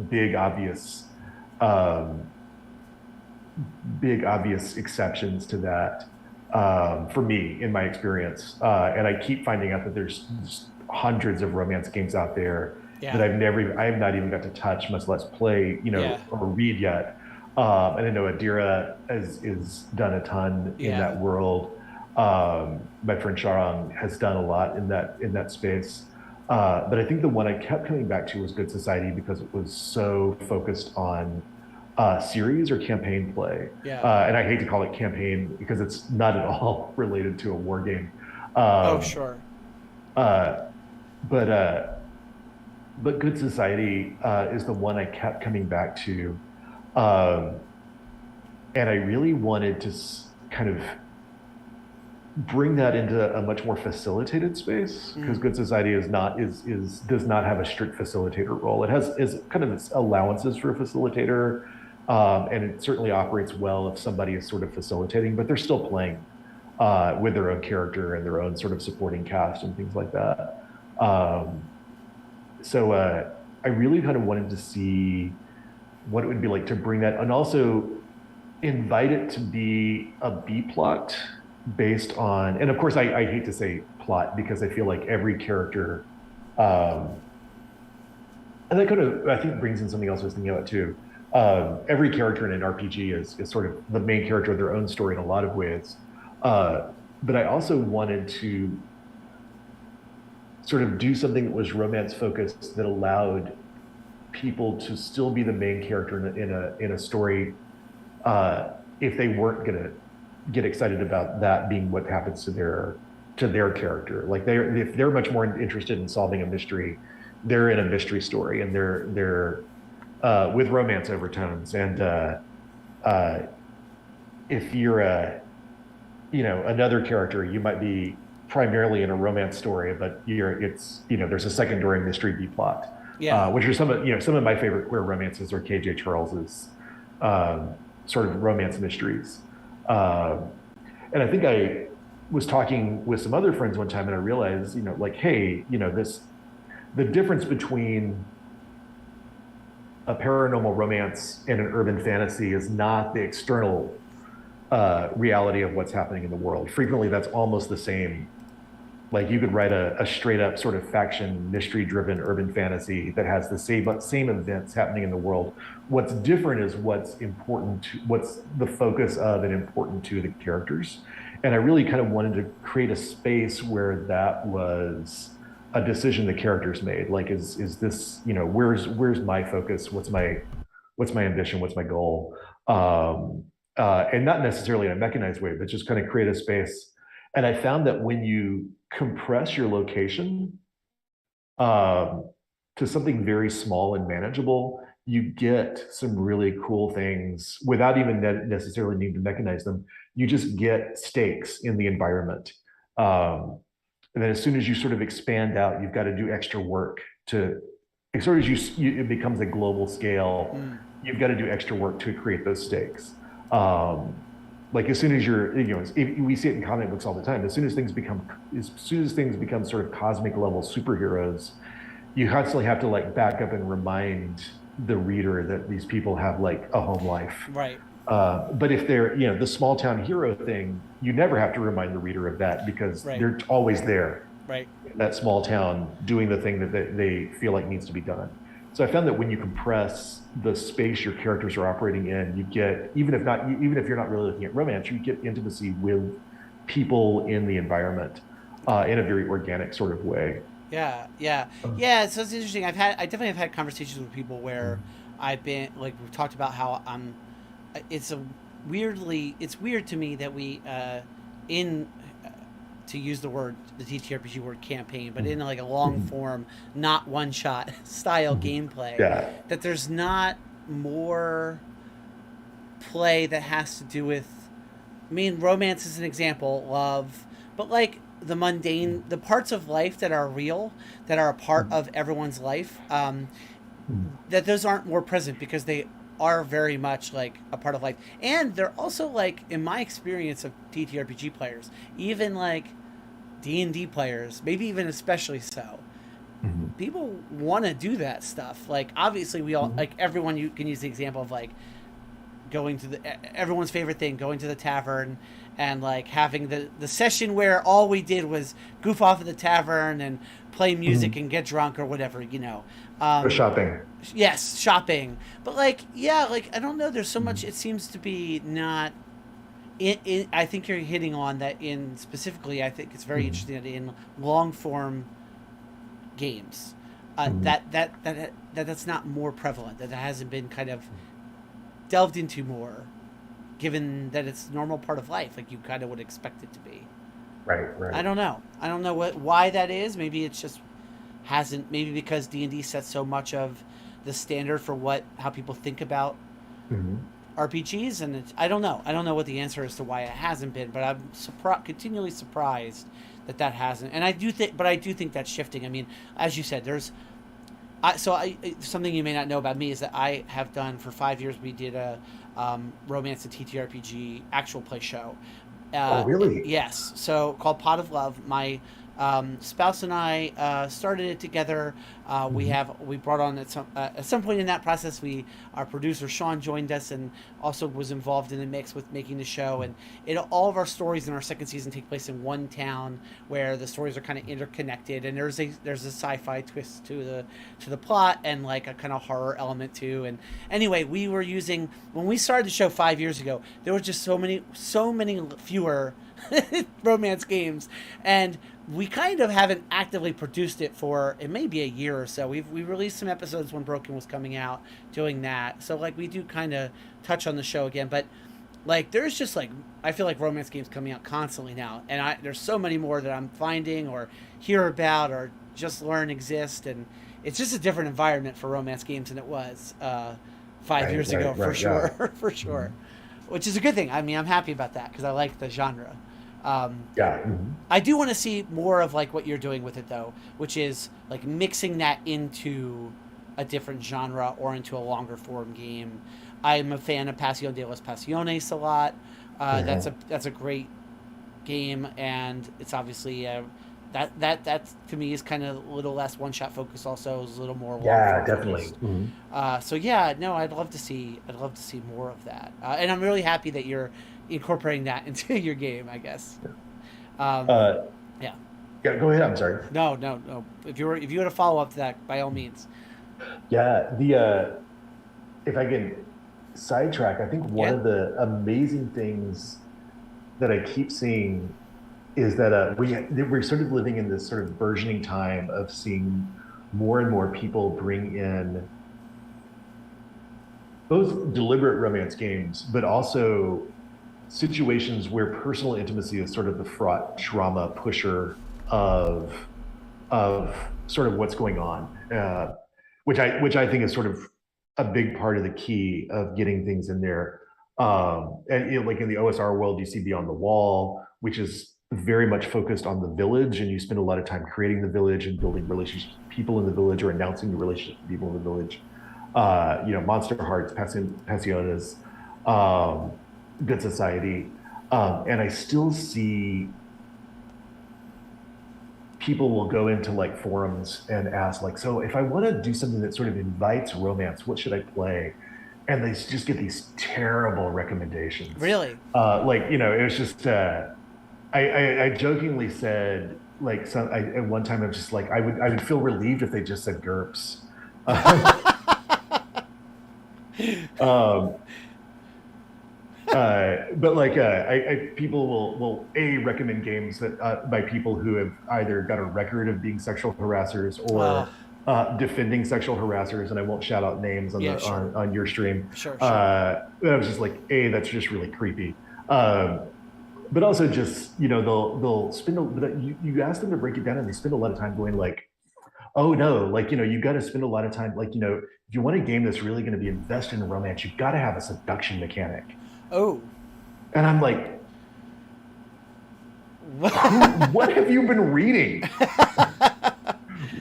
um, big obvious exceptions to that, for me in my experience. And I keep finding out that there's just hundreds of romance games out there that yeah, I have not even got to touch, much less play, yeah, or read yet. And I know Adira is done a ton in yeah. that world. My friend Sharon has done a lot in that space. But I think the one I kept coming back to was Good Society because it was so focused on series or campaign play. Yeah. And I hate to call it campaign because it's not at all related to a war game. Oh, Um, sure. uh, but uh, but Good Society is the one I kept coming back to, um, and I really wanted to kind of bring that into a much more facilitated space because Mm. Good Society is does not have a strict facilitator role. It has is kind of its allowances for a facilitator, and it certainly operates well if somebody is sort of facilitating, but they're still playing with their own character and their own sort of supporting cast and things like that. Um, so I really kind of wanted to see what it would be like to bring that, and also invite it to be a B plot based on, and of course, I hate to say plot because I feel like every character, um, and that kind of, I think, brings in something else I was thinking about too. Every character in an RPG is sort of the main character of their own story in a lot of ways. But I also wanted to sort of do something that was romance focused that allowed people to still be the main character in a story, if they weren't going to get excited about that being what happens to their character. Like if they're much more interested in solving a mystery, they're in a mystery story and they're with romance overtones. And uh, if you're another character, you might be primarily in a romance story, but there's a secondary mystery B plot, Yeah. which are some of my favorite queer romances are KJ Charles's sort of romance mysteries. Um, and I think I was talking with some other friends one time, and I realized, like, hey, the difference between a paranormal romance and an urban fantasy is not the external reality of what's happening in the world. Frequently, that's almost the same. Like you could write a straight up sort of faction mystery driven urban fantasy that has the same events happening in the world. What's different is what's the focus of and important to the characters. And I really kind of wanted to create a space where that was a decision the characters made. Like, is this, where's my focus? What's my ambition? What's my goal? And not necessarily in a mechanized way, but just kind of create a space. And I found that when you compress your location, um, to something very small and manageable, you get some really cool things without even necessarily needing to mechanize them. You just get stakes in the environment. Um, and then as soon as you sort of expand out, you've got to do extra work to, as soon as it becomes a global scale, Mm. you've got to do extra work to create those stakes. Um, like as soon as we see it in comic books all the time. As soon as things become sort of cosmic level superheroes, you constantly have to like back up and remind the reader that these people have like a home life. Right. But if they're, the small town hero thing, you never have to remind the reader of that because Right. they're always there Right. in that small town doing the thing that they feel like needs to be done. So I found that when you compress the space your characters are operating in, you get, even if you're not really looking at romance, you get intimacy with people in the environment in a very organic sort of way. Yeah, yeah, Um, yeah. So it's interesting. I definitely have had conversations with people where I've been like we've talked about how I'm. It's a it's weird to me that we in to use the TTRPG word campaign, but in like a long form, not one shot style gameplay, Yeah. that there's not more play that has to do with. I mean, romance is an example, love, but like the mundane, the parts of life that are real, that are a part of everyone's life, that those aren't more present because they are very much like a part of life, and they're also like, in my experience of TTRPG players, even like D&D players, maybe even especially so, people want to do that stuff. Like obviously we all like everyone, you can use the example of like going to everyone's favorite thing, going to the tavern and like having the session where all we did was goof off at the tavern and play music and get drunk or whatever, Go shopping. yes, shopping. But like, yeah, like I don't know, there's so much, it seems to be not I think you're hitting on that in specifically. I think it's very interesting that in long form games, that's not more prevalent. That hasn't been kind of delved into more, given that it's a normal part of life, like you kind of would expect it to be. Right, right. I don't know. I don't know why that is. Maybe it's just hasn't. Maybe because D&D sets so much of the standard for how people think about Mhm. RPGs, and I don't know. I don't know what the answer is to why it hasn't been, but I'm continually surprised that hasn't. And I do think that's shifting. I mean, as you said, something you may not know about me is that I have done for 5 years. We did a romance and TTRPG actual play show. Oh, really? Yes, so called Pot of Love. My spouse and I started it together. We brought on at some point in that process. Our producer Sean joined us and also was involved in the mix with making the show. And all of our stories in our second season take place in one town where the stories are kind of interconnected. And there's a sci-fi twist to the plot and like a kind of horror element too. And anyway, when we started the show 5 years ago, there were just so many fewer romance games, and we kind of haven't actively produced it for it may be a year or so. We released some episodes when Broken was coming out, doing that. So like we do kind of touch on the show again, but like there's just like I feel like romance games coming out constantly now, and there's so many more that I'm finding or hear about or just learn exist, and it's just a different environment for romance games than it was 5 years ago, for sure. Yeah. For sure, which is a good thing. I mean, I'm happy about that because I like the genre. Yeah. I do want to see more of like what you're doing with it though, which is like mixing that into a different genre or into a longer form game. I'm a fan of Pasión de los Pasiones a lot. That's a great game, and it's obviously that to me is kind of a little less one shot focus. Also, is a little more long Yeah, form definitely. focused. So yeah, no, I'd love to see more of that, and I'm really happy that you're incorporating that into your game, I guess. Um, Uh, yeah. yeah, go ahead. I'm sorry. No, no, no. If you had a follow up to that, by all means. Yeah, if I can sidetrack, I think one Yeah. of the amazing things that I keep seeing is that we're sort of living in this sort of burgeoning time of seeing more and more people bring in both deliberate romance games, but also situations where personal intimacy is sort of the fraught drama pusher of of sort of what's going on, which I think is sort of a big part of the key of getting things in there. And like in the OSR world, you see Beyond the Wall, which is very much focused on the village, and you spend a lot of time creating the village and building relationships with people in the village or announcing the relationships with people in the village. Monster Hearts, Passiones, um, Good Society, and I still see people will go into like forums and ask like, so if I want to do something that sort of invites romance, what should I play? And they just get these terrible recommendations. Really? Like, it was just, I jokingly said, like, at one time, I'm just like, I would feel relieved if they just said GURPS. um, but like, people will recommend games that by people who have either got a record of being sexual harassers or defending sexual harassers, and I won't shout out names on on your stream. Sure. I was just like, that's just really creepy. But also just, they'll spend, but you ask them to break it down and they spend a lot of time going like, oh no, like, you got to spend a lot of time, like, if you want a game that's really going to be invested in romance, you've got to have a seduction mechanic. Oh. And I'm like, what have you been reading?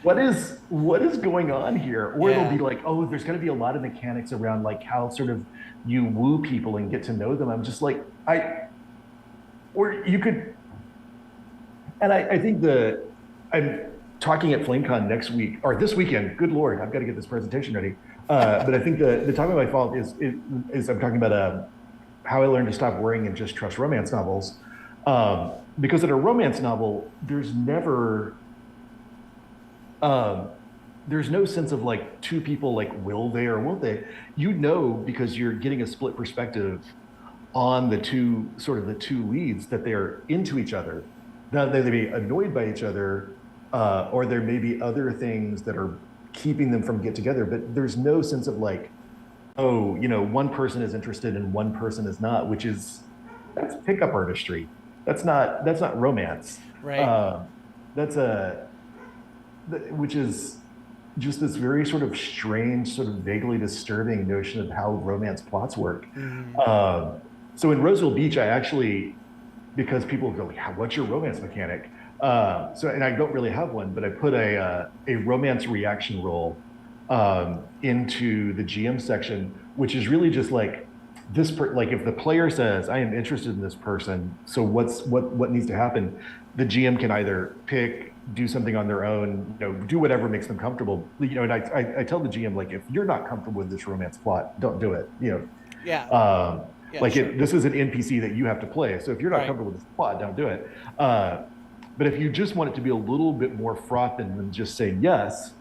What is going on here? Or it'll be like, oh, there's going to be a lot of mechanics around like how sort of you woo people and get to know them. I'm just like, or you could, and I think I'm talking at FlameCon next week, or this weekend, good Lord, I've got to get this presentation ready. But I think the topic of my fault is I'm talking about how I learned to stop worrying and just trust romance novels. Because in a romance novel, there's never, there's no sense of like two people like, will they or won't they? Because you're getting a split perspective on the two leads, that they're into each other. Now they may be annoyed by each other, or there may be other things that are keeping them from get together, but there's no sense of like, oh, one person is interested and one person is not, that's pickup artistry. That's not romance. Right. Which is just this very sort of strange, sort of vaguely disturbing notion of how romance plots work. Mm-hmm. So in Roseville Beach, I actually, because people go, what's your romance mechanic? And I don't really have one, but I put a romance reaction roll into the GM section, which is really just like like if the player says, I am interested in this person, so what needs to happen? The GM can either do something on their own, do whatever makes them comfortable. And I tell the GM, like, if you're not comfortable with this romance plot, don't do it. Yeah. This is an NPC that you have to play. So if you're not comfortable with this plot, don't do it. But if you just want it to be a little bit more fraught than just saying yes,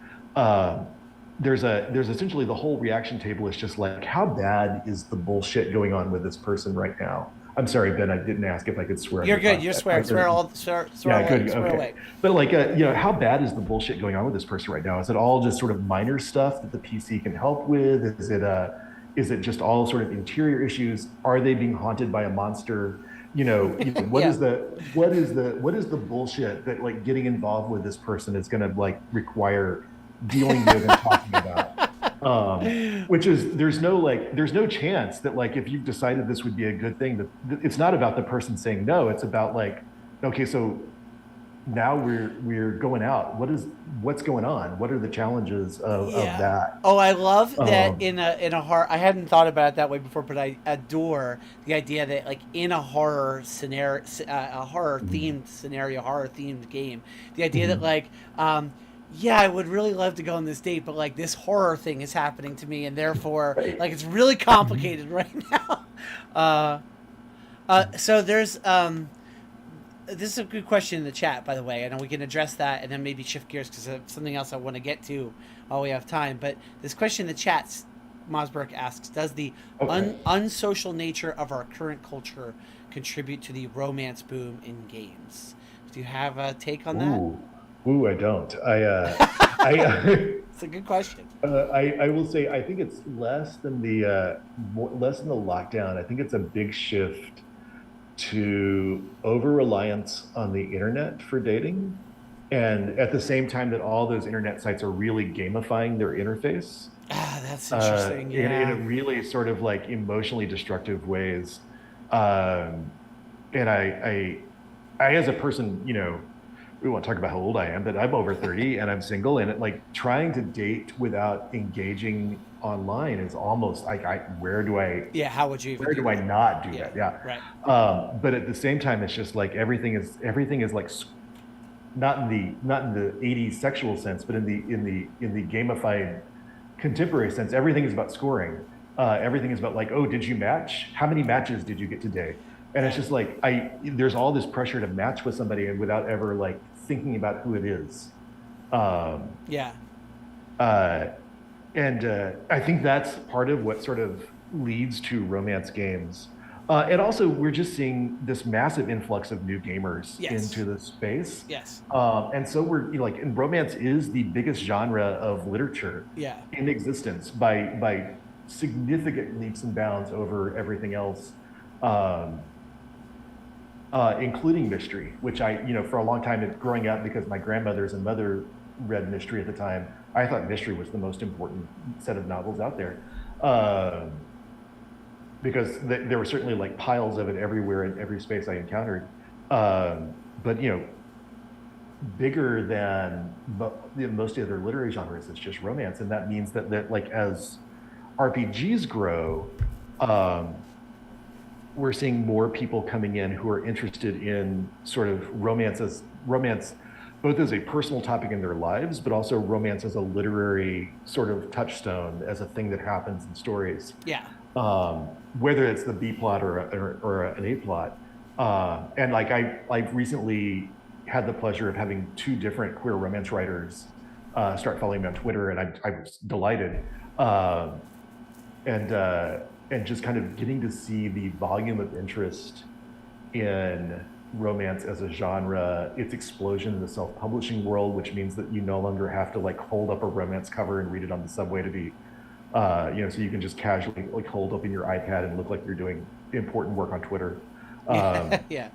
there's essentially the whole reaction table is just like, how bad is the bullshit going on with this person right now? I'm sorry, Ben, I didn't ask if I could swear. You're good. You swear away. But like, how bad is the bullshit going on with this person right now? Is it all just sort of minor stuff that the PC can help with? Is it just all sort of interior issues? Are they being haunted by a monster? What is the bullshit that like getting involved with this person is going to like require dealing with and talking about? Which is there's no chance that like if you've decided this would be a good thing, that it's not about the person saying no. It's about like, okay, so now we're going out. What's going on? What are the challenges of that? Oh, I love that in a horror. I hadn't thought about it that way before, but I adore the idea that like in a horror scenario, a horror themed scenario, horror themed game, the idea that like, I would really love to go on this date, but like this horror thing is happening to me, and therefore like it's really complicated right now. So there's this is a good question in the chat, by the way, and we can address that and then maybe shift gears because of something else I want to get to while we have time. But this question in the chat, Mosberg asks, does the unsocial nature of our current culture contribute to the romance boom in games? Do you have a take on that? I don't. It's a good question. I will say I think it's less than the lockdown. I think it's a big shift to over-reliance on the internet for dating, and at the same time that all those internet sites are really gamifying their interface. That's interesting. In really sort of like emotionally destructive ways. And I as a person, we won't talk about how old I am, but I'm over 30 and I'm single, and like trying to date without engaging online is almost like where do I not do that? Right. But at the same time, it's just like everything is like not in the 80s sexual sense, but in the gamified contemporary sense. Everything is about scoring. Everything is about like, oh, did you match? How many matches did you get today? And it's just like there's all this pressure to match with somebody and without ever like thinking about who it is. Um, Yeah. uh, and I think that's part of what sort of leads to romance games. And also, we're just seeing this massive influx of new gamers Yes. into the space. Yes. And so like, and romance is the biggest genre of literature Yeah. in existence by significant leaps and bounds over everything else, um, including mystery, which for a long time growing up, because my grandmothers and mother read mystery at the time, I thought mystery was the most important set of novels out there. Because there were certainly like piles of it everywhere in every space I encountered. But bigger than most other literary genres, it's just romance, and that means that like as RPGs grow, um, we're seeing more people coming in who are interested in sort of romance, both as a personal topic in their lives, but also romance as a literary sort of touchstone, as a thing that happens in stories. Yeah. Whether it's the B plot or an A plot. And like I've recently had the pleasure of having two different queer romance writers start following me on Twitter, and I was delighted. Um, and and just kind of getting to see the volume of interest in romance as a genre, its explosion in the self-publishing world, which means that you no longer have to like hold up a romance cover and read it on the subway to be so you can just casually like hold up in your iPad and look like you're doing important work on Twitter. Um, Yeah.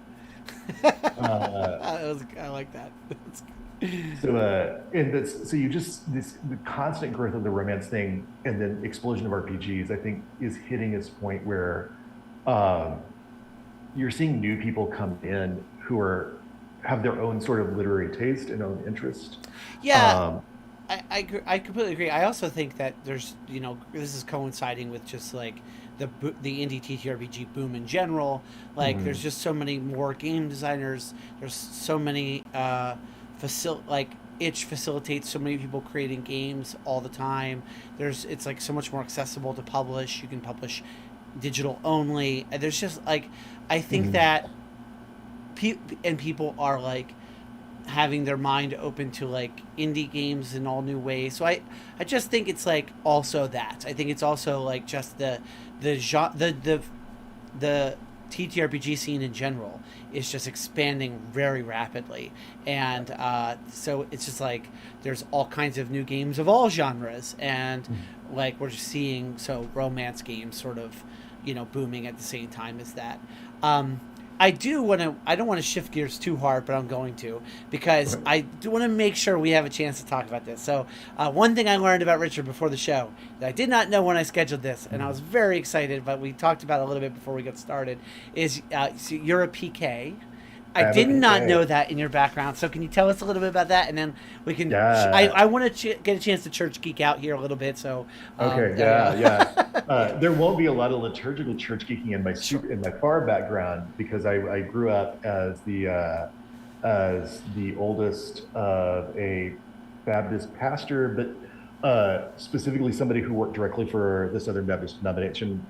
uh, I like that. and so you just the constant growth of the romance thing and then explosion of RPGs, I think, is hitting its point where um, you're seeing new people come in who have their own sort of literary taste and own interest. Yeah. Um, I completely agree. I also think that there's, this is coinciding with just like the indie TTRPG boom in general. Like, there's mhm, just so many more game designers. There's so many like itch facilitates so many people creating games all the time. It's like so much more accessible to publish. You can publish digital only. And there's just like, I think mhm, that people are like having their mind open to like indie games in all new ways. So I just think it's like also that. I think it's also like just the TTRPG scene in general is just expanding very rapidly, and so it's just like there's all kinds of new games of all genres, and mhm. like we're just seeing romance games sort of booming at the same time as that. Um, I do want to. I don't want to shift gears too hard, but I'm going to because Okay. I do want to make sure we have a chance to talk about this. So, one thing I learned about Richard before the show that I did not know when I scheduled this, and I was Mhm. very excited, but we talked about it a little bit before we got started. Is so you're a PK. I I have a did not PK. know that in your background. So, can you tell us a little bit about that, and then we can. Yeah. I want to get a chance to church geek out here a little bit. So, Okay. there Yeah. you Yeah. go. Yeah. There won't be a lot of liturgical church geeking in Sure. in my far background because I grew up as the oldest of a Baptist pastor, but specifically somebody who worked directly for the Southern Baptist denomination.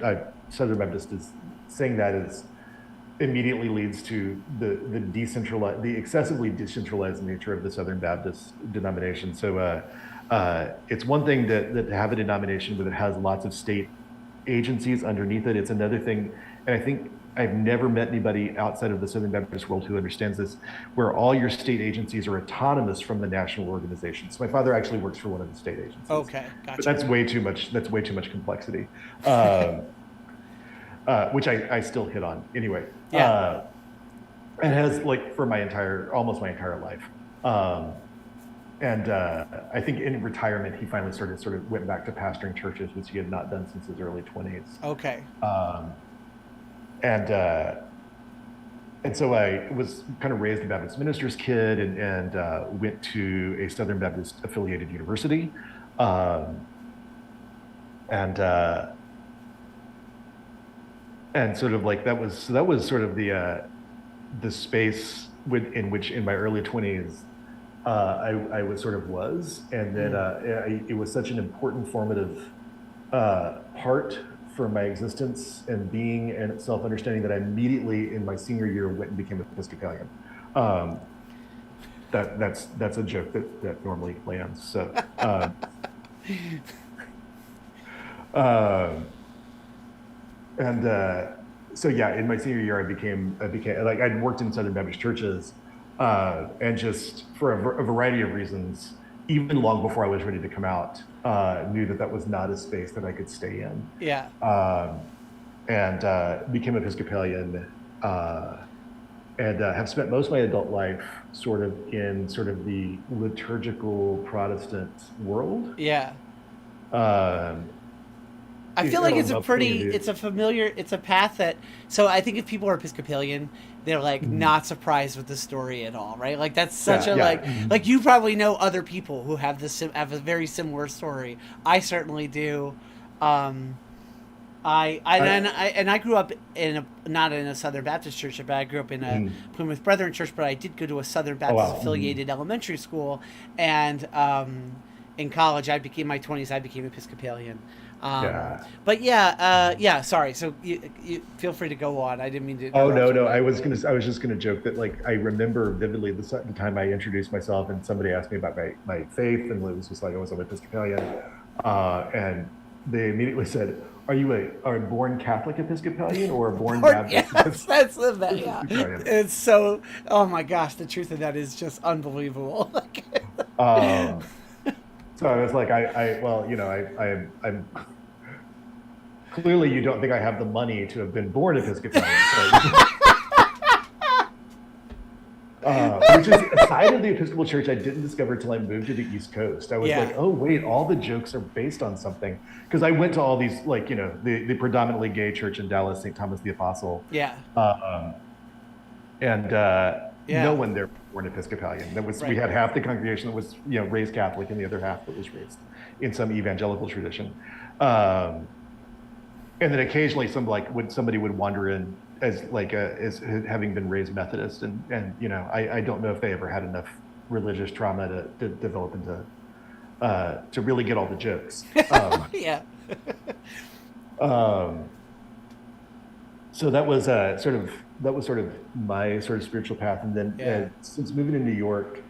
Southern Baptist is saying that is immediately leads to the excessively decentralized nature of the Southern Baptist denomination. So it's one thing that to have a denomination that has lots of state agencies underneath it. It's another thing, and I think I've never met anybody outside of the Southern Baptist world who understands this, where all your state agencies are autonomous from the national organization. So my father actually works for one of the state agencies, Okay. but Gotcha. that's way too much. That's way too much complexity. Which I still hit on anyway. Yeah. And has like for almost my entire life. Um, and I think in retirement, he finally sort of went back to pastoring churches, which he had not done since his early 20s. Okay. Um, and uh, and so I was kind of raised a Baptist minister's kid and went to a Southern Baptist affiliated university. Um, and and sort of like that was sort of the space in which in my early 20s I was sort of was, and then it was such an important formative part for my existence and being and self-understanding that I immediately in my senior year went and became Episcopalian. Um, that's a joke that normally lands. So, um, and so yeah, in my senior year, I became like I'd worked in Southern Baptist churches, and just for a variety of reasons, even long before I was ready to come out, knew that was not a space that I could stay in. Yeah. And became Episcopalian, and have spent most of my adult life sort of in sort of the liturgical Protestant world. Yeah. Um, I feel like it's a path that, so I think if people are Episcopalian, they're like not surprised with the story at all, right? Like that's such like you probably know other people who have have a very similar story. I certainly do. I grew up not in a Southern Baptist church, but I grew up in a Plymouth Brethren church. But I did go to a Southern Baptist affiliated elementary school, and in college, in my 20s, I became Episcopalian. But sorry. So you feel free to go on. I didn't mean to. Oh no. I was just gonna joke that like I remember vividly the time I introduced myself and somebody asked me about my faith, and it was just like I was an Episcopalian, and they immediately said, "Are you a born Catholic Episcopalian or a born Baptist?" Yes, that's the yeah. It's so. Oh my gosh, the truth of that is just unbelievable. So I was like, I'm clearly you don't think I have the money to have been born Episcopalian. Which is a side of the Episcopal Church I didn't discover till I moved to the East Coast. I was like, oh wait, all the jokes are based on something. Because I went to all these, like, the predominantly gay church in Dallas, St. Thomas the Apostle. Yeah. No one there born Episcopalian. We had half the congregation that was raised Catholic, and the other half that was raised in some evangelical tradition. And then occasionally somebody would wander in as having been raised Methodist, and I don't know if they ever had enough religious trauma to develop into to really get all the jokes. Yeah. So that was sort of my sort of spiritual path, and then since moving to New York,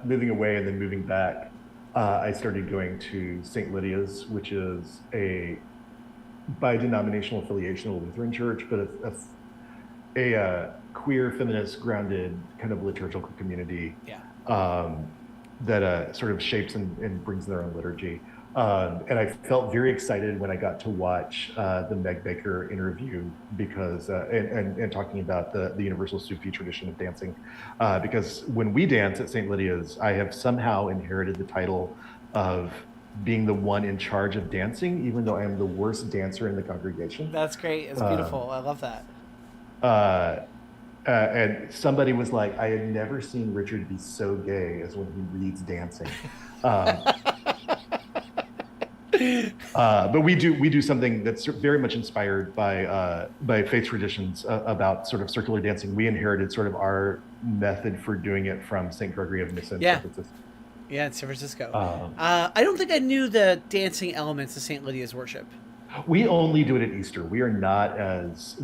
moving away and then moving back, I started going to St. Lydia's, which is a bi-denominational affiliation of the Lutheran Church, but a queer, feminist, grounded kind of liturgical community that sort of shapes and brings their own liturgy. And I felt very excited when I got to watch the Meg Baker interview because and talking about the universal Sufi tradition of dancing, because when we dance at St. Lydia's, I have somehow inherited the title of being the one in charge of dancing, even though I am the worst dancer in the congregation. That's great. It's beautiful. I love that. And somebody was like, I had never seen Richard be so gay as when he reads dancing. But we do something that's very much inspired by faith traditions about sort of circular dancing. We inherited sort of our method for doing it from St. Gregory of Nyssa in San Francisco. Yeah, in San Francisco. I don't think I knew the dancing elements of St. Lydia's worship. We only do it at Easter. We are not as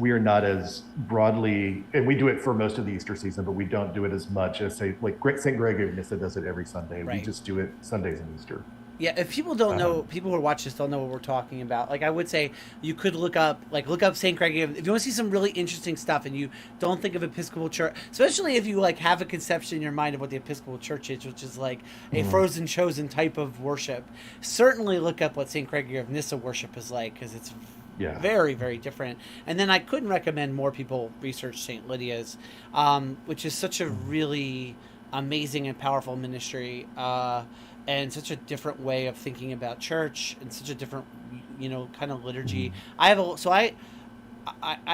broadly, and we do it for most of the Easter season, but we don't do it as much as St. Gregory of Nyssa does it every Sunday. Right. We just do it Sundays and Easter. Yeah, if people don't know, people who watch this don't know what we're talking about. Like, I would say you could look up St. Gregory. If you want to see some really interesting stuff and you don't think of Episcopal Church, especially if you have a conception in your mind of what the Episcopal Church is, which is like a frozen chosen type of worship, certainly look up what St. Gregory of Nyssa worship is like, because it's very, very different. And then I couldn't recommend more people research St. Lydia's, which is such a really amazing and powerful ministry. And such a different way of thinking about church, and such a different, kind of liturgy. I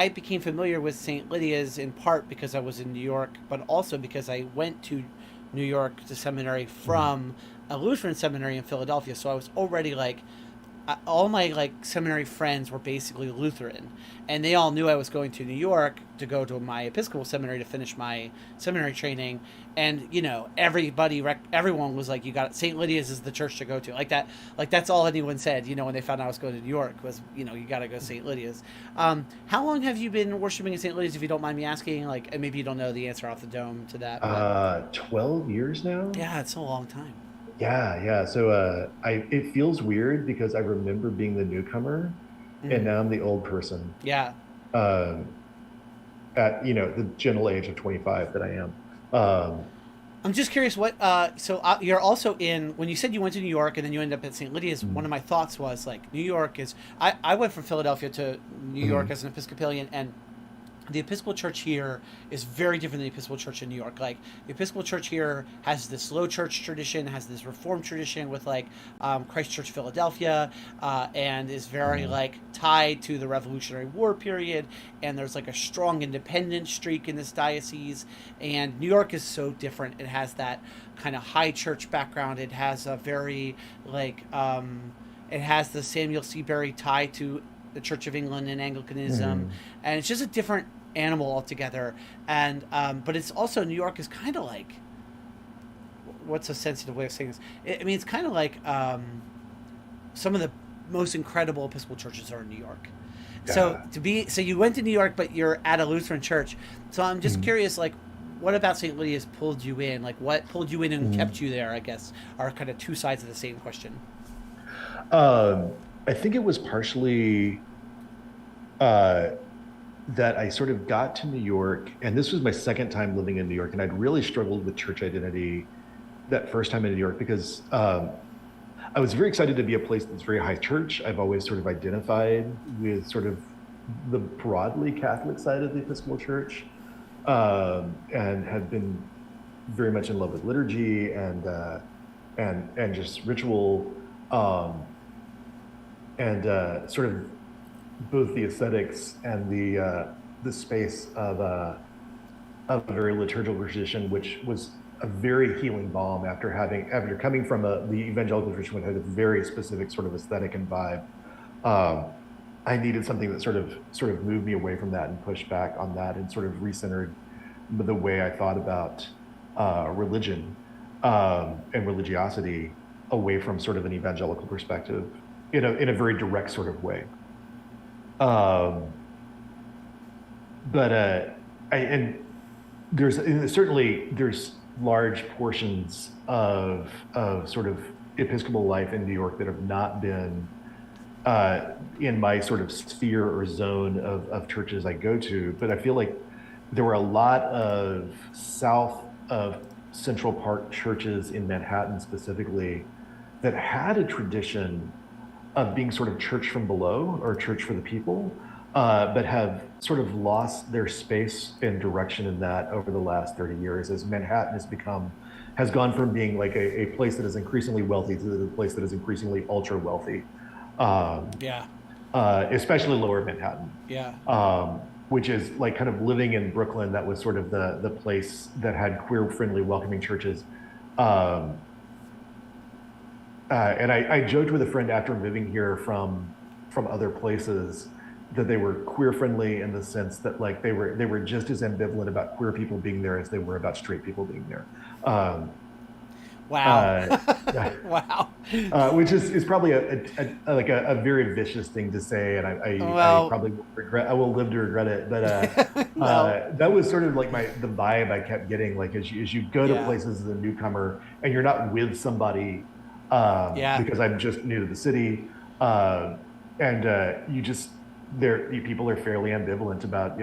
became familiar with St. Lydia's in part because I was in New York, but also because I went to New York to seminary from a Lutheran seminary in Philadelphia. So I was already all my like seminary friends were basically Lutheran, and they all knew I was going to New York to go to my Episcopal seminary to finish my seminary training, and everyone was like, "You got St. Lydia's is the church to go to," like that. Like that's all anyone said. When they found out I was going to New York was, you got to go to St. Lydia's. How long have you been worshiping in St. Lydia's, if you don't mind me asking? Like, and maybe you don't know the answer off the dome to that, but 12 years now. yeah, it's a long time. Yeah. So it feels weird because I remember being the newcomer, and Mm. now I'm the old person. Yeah. Um, at the gentle age of 25 that I am. Um, I'm just curious you're also in, when you said you went to New York and then you ended up at St. Lydia's, one of my thoughts was like, New York is, I went from Philadelphia to New York as an Episcopalian, and the Episcopal Church here is very different than the Episcopal Church in New York. Like the Episcopal Church here has this low church tradition, has this Reformed tradition with like Christ Church Philadelphia, and is very like tied to the Revolutionary War period. And there's like a strong independent streak in this diocese. And New York is so different. It has that kind of high church background. It has a very like it has the Samuel Seabury tie to the Church of England and Anglicanism, and it's just a different animal altogether. And but it's also, New York is kind of like, what's a sensitive way of saying this? I mean, it's kind of like some of the most incredible Episcopal churches are in New York. yeah. So you went to New York, but you're at a Lutheran church. So I'm just curious, like, what about St. Lydia's pulled you in? Like, what pulled you in and kept you there, I guess, are kind of two sides of the same question. I think it was partially that I sort of got to New York, and this was my second time living in New York, and I'd really struggled with church identity that first time in New York because I was very excited to be a place that's very high church. I've always sort of identified with sort of the broadly Catholic side of the Episcopal Church, and had been very much in love with liturgy and just ritual. And sort of both the aesthetics and the space of a very liturgical tradition, which was a very healing balm after coming from the evangelical tradition, which had a very specific sort of aesthetic and vibe. I needed something that sort of moved me away from that and pushed back on that and sort of recentered the way I thought about religion and religiosity away from sort of an evangelical perspective in a very direct sort of way. But there's large portions of sort of Episcopal life in New York that have not been in my sort of sphere or zone of churches I go to. But I feel like there were a lot of south of Central Park churches in Manhattan specifically that had a tradition of being sort of church from below or church for the people, but have sort of lost their space and direction in that over the last 30 years as Manhattan has gone from being like a place that is increasingly wealthy to a place that is increasingly ultra wealthy. Yeah. Especially lower Manhattan. Yeah. Which is like kind of living in Brooklyn. That was sort of the place that had queer friendly, welcoming churches. And I joked with a friend after moving here from other places that they were queer friendly in the sense that like they were just as ambivalent about queer people being there as they were about straight people being there. Wow. Wow. Which is probably a very vicious thing to say, and I probably will live to regret it. But No. that was sort of like the vibe I kept getting. Like as you go to places as a newcomer and you're not with somebody, because I'm just new to the city, and people are fairly ambivalent about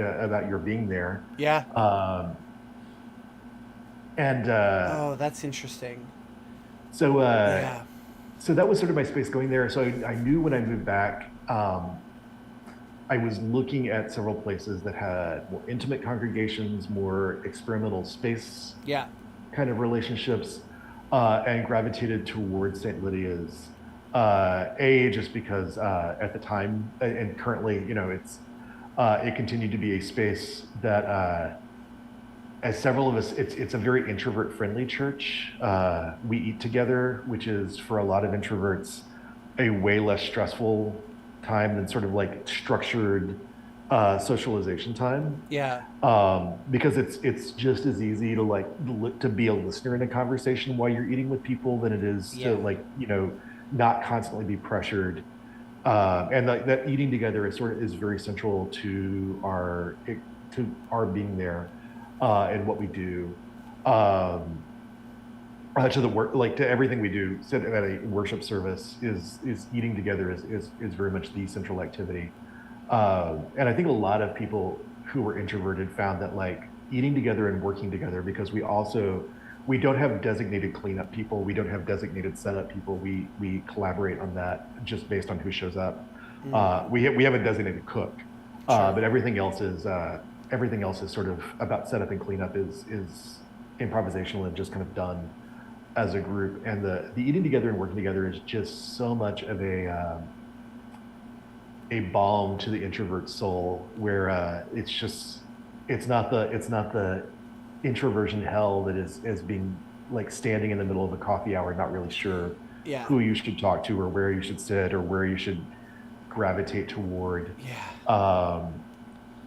your being there. Yeah. And Oh, that's interesting. so Yeah. so that was sort of my space going there. So I knew when I moved back, I was looking at several places that had more intimate congregations, more experimental space Yeah. kind of relationships, and gravitated towards St. Lydia's. Just because at the time and currently, it continued to be a space that, as several of us, it's a very introvert friendly church. We eat together, which is for a lot of introverts a way less stressful time than sort of like structured socialization time, Yeah. because it's just as easy to like to be a listener in a conversation while you're eating with people than it is to Yeah. like not constantly be pressured. And that eating together is very central to our being there, and what we do. Um, to the work, like to everything we do, so at a worship service is eating together is very much the central activity. And I think a lot of people who were introverted found that like eating together and working together, because we don't have designated cleanup people, we don't have designated setup people, we collaborate on that just based on who shows up. Mm. We have a designated cook, Sure. but everything else is sort of about setup and cleanup is improvisational and just kind of done as a group. And the eating together and working together is just so much of a balm to the introvert soul, where it's not the introversion hell that is as being like standing in the middle of a coffee hour not really sure Yeah. who you should talk to or where you should sit or where you should gravitate toward. Yeah.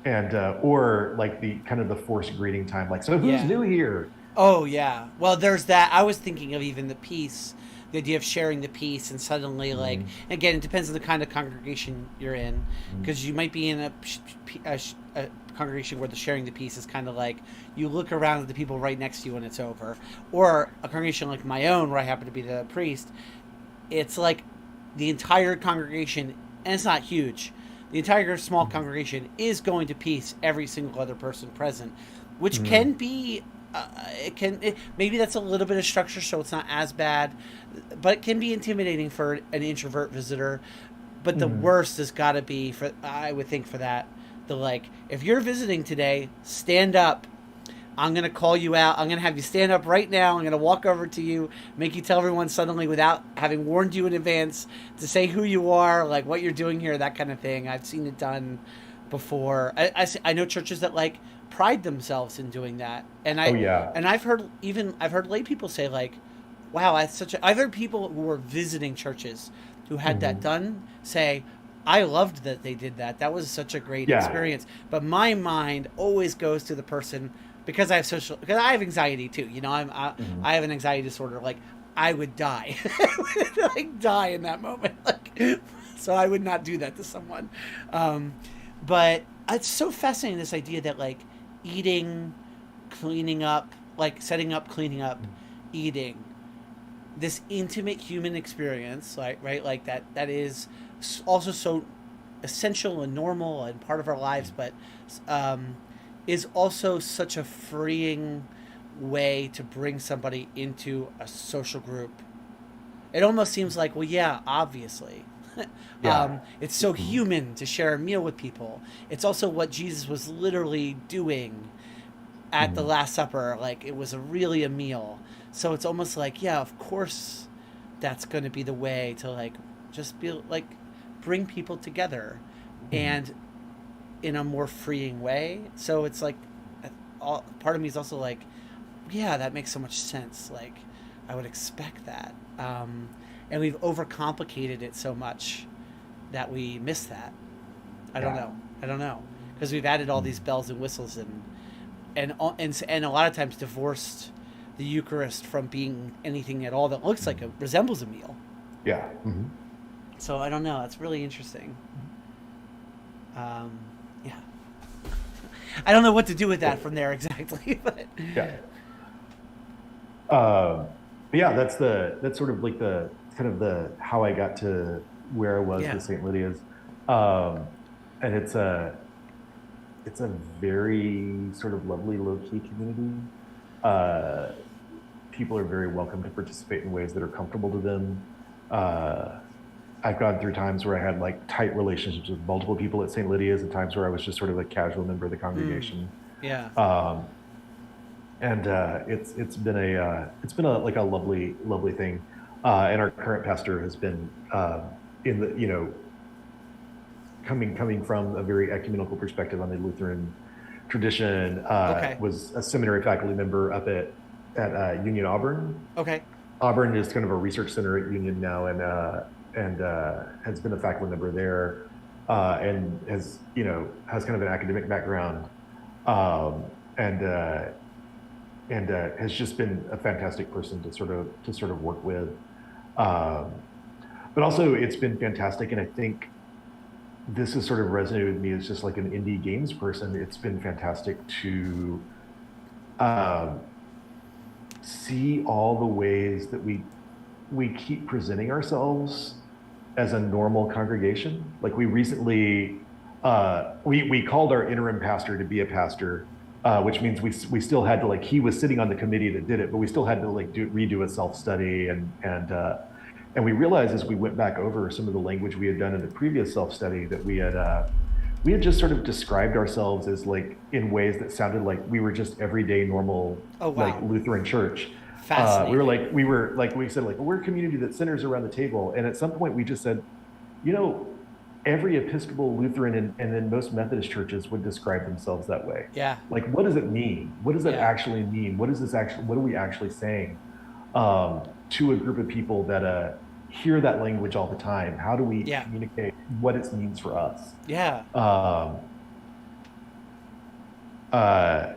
And or like the kind of the forced greeting time, like, so who's Yeah. new here? Oh yeah. Well, there's that. I was thinking of even the peace, the idea of sharing the peace, and suddenly, like, Mhm. again, it depends on the kind of congregation you're in, Mhm. because you might be in a congregation where the sharing the peace is kind of like you look around at the people right next to you when it's over, or a congregation like my own where I happen to be the priest. It's like the entire congregation, and it's not huge. The entire small congregation is going to peace every single other person present, which Mhm. can be maybe that's a little bit of structure, so it's not as bad, but it can be intimidating for an introvert visitor. But the Mhm. worst has got to be, for I would think, for that, the like, if you're visiting today, stand up. I'm gonna call you out. I'm gonna have you stand up right now. I'm gonna walk over to you, make you tell everyone suddenly without having warned you in advance to say who you are, like what you're doing here, that kind of thing. I've seen it done before. I know churches that like pride themselves in doing that, and Oh yeah. I've heard lay people say like, "Wow, that's such a." I've heard people who were visiting churches who had that Mhm. done say, "I loved that they did that. That was such a great Yeah. experience." But my mind always goes to the person, because because I have anxiety too. Mhm. I have an anxiety disorder. Like, I would die, I would, like, die in that moment. Like, so I would not do that to someone. Um, but it's so fascinating, this idea that like eating, cleaning up, like setting up, cleaning up, eating, this intimate human experience, like, right, like that is also so essential and normal and part of our lives, but um, is also such a freeing way to bring somebody into a social group. It almost seems like, well, yeah, obviously. Yeah. It's so Mhm. human to share a meal with people. It's also what Jesus was literally doing at the Mhm. Last Supper. Like, it was really a meal. So it's almost like, yeah, of course, that's going to be the way to like just be like bring people together, Mhm. and in a more freeing way. So it's like, part of me is also like, yeah, that makes so much sense. Like, I would expect that. And we've overcomplicated it so much that we miss that. I don't Yeah. know. I don't know, because we've added all these Mhm. bells and whistles, and a lot of times divorced the Eucharist from being anything at all that looks like Mhm. resembles a meal. Yeah. Mhm. So I don't know. That's really interesting. Um, yeah, I don't know what to do with that Cool. from there exactly, but Yeah. Um, but yeah, that's sort of like the kind of the how I got to where I was yeah, with St. Lydia's. Um, and it's a very sort of lovely, low key community. Uh, People are very welcome to participate in ways that are comfortable to them. Uh, I've gone through times where I had like tight relationships with multiple people at St. Lydia's, and times where I was just sort of a casual member of the mm, congregation. yeah, Um, and it's been a like a lovely thing. And our current pastor has been in the coming from a very ecumenical perspective on the Lutheran tradition. okay, Was a seminary faculty member up at Union Auburn. okay, Auburn is kind of a research center at Union now, and has been a faculty member there, and has has kind of an academic background, um, and has just been a fantastic person to sort of work with. Um, but also, it's been fantastic, and I think this has sort of resonated with me as just like an indie games person. It's been fantastic to um, see all the ways that we keep presenting ourselves as a normal congregation. Like we recently, we called our interim pastor to be a pastor, which means we still had to like he was sitting on the committee that did it, but we still had to like redo a self study and we realized as we went back over some of the language we had done in the previous self study that we had just sort of described ourselves as like in ways that sounded like we were just everyday normal Oh like wow, Lutheran church. fascinating. We were like we said like we're a community that centers around the table, and at some point we just said, you know, every Episcopal Lutheran and then most Methodist churches would describe themselves that way. Yeah, Like, what does it mean? What does that yeah, actually mean? What is this actually? What are we actually saying to a group of people that hear that language all the time? How do we yeah, communicate what it means for us? yeah. Um, uh,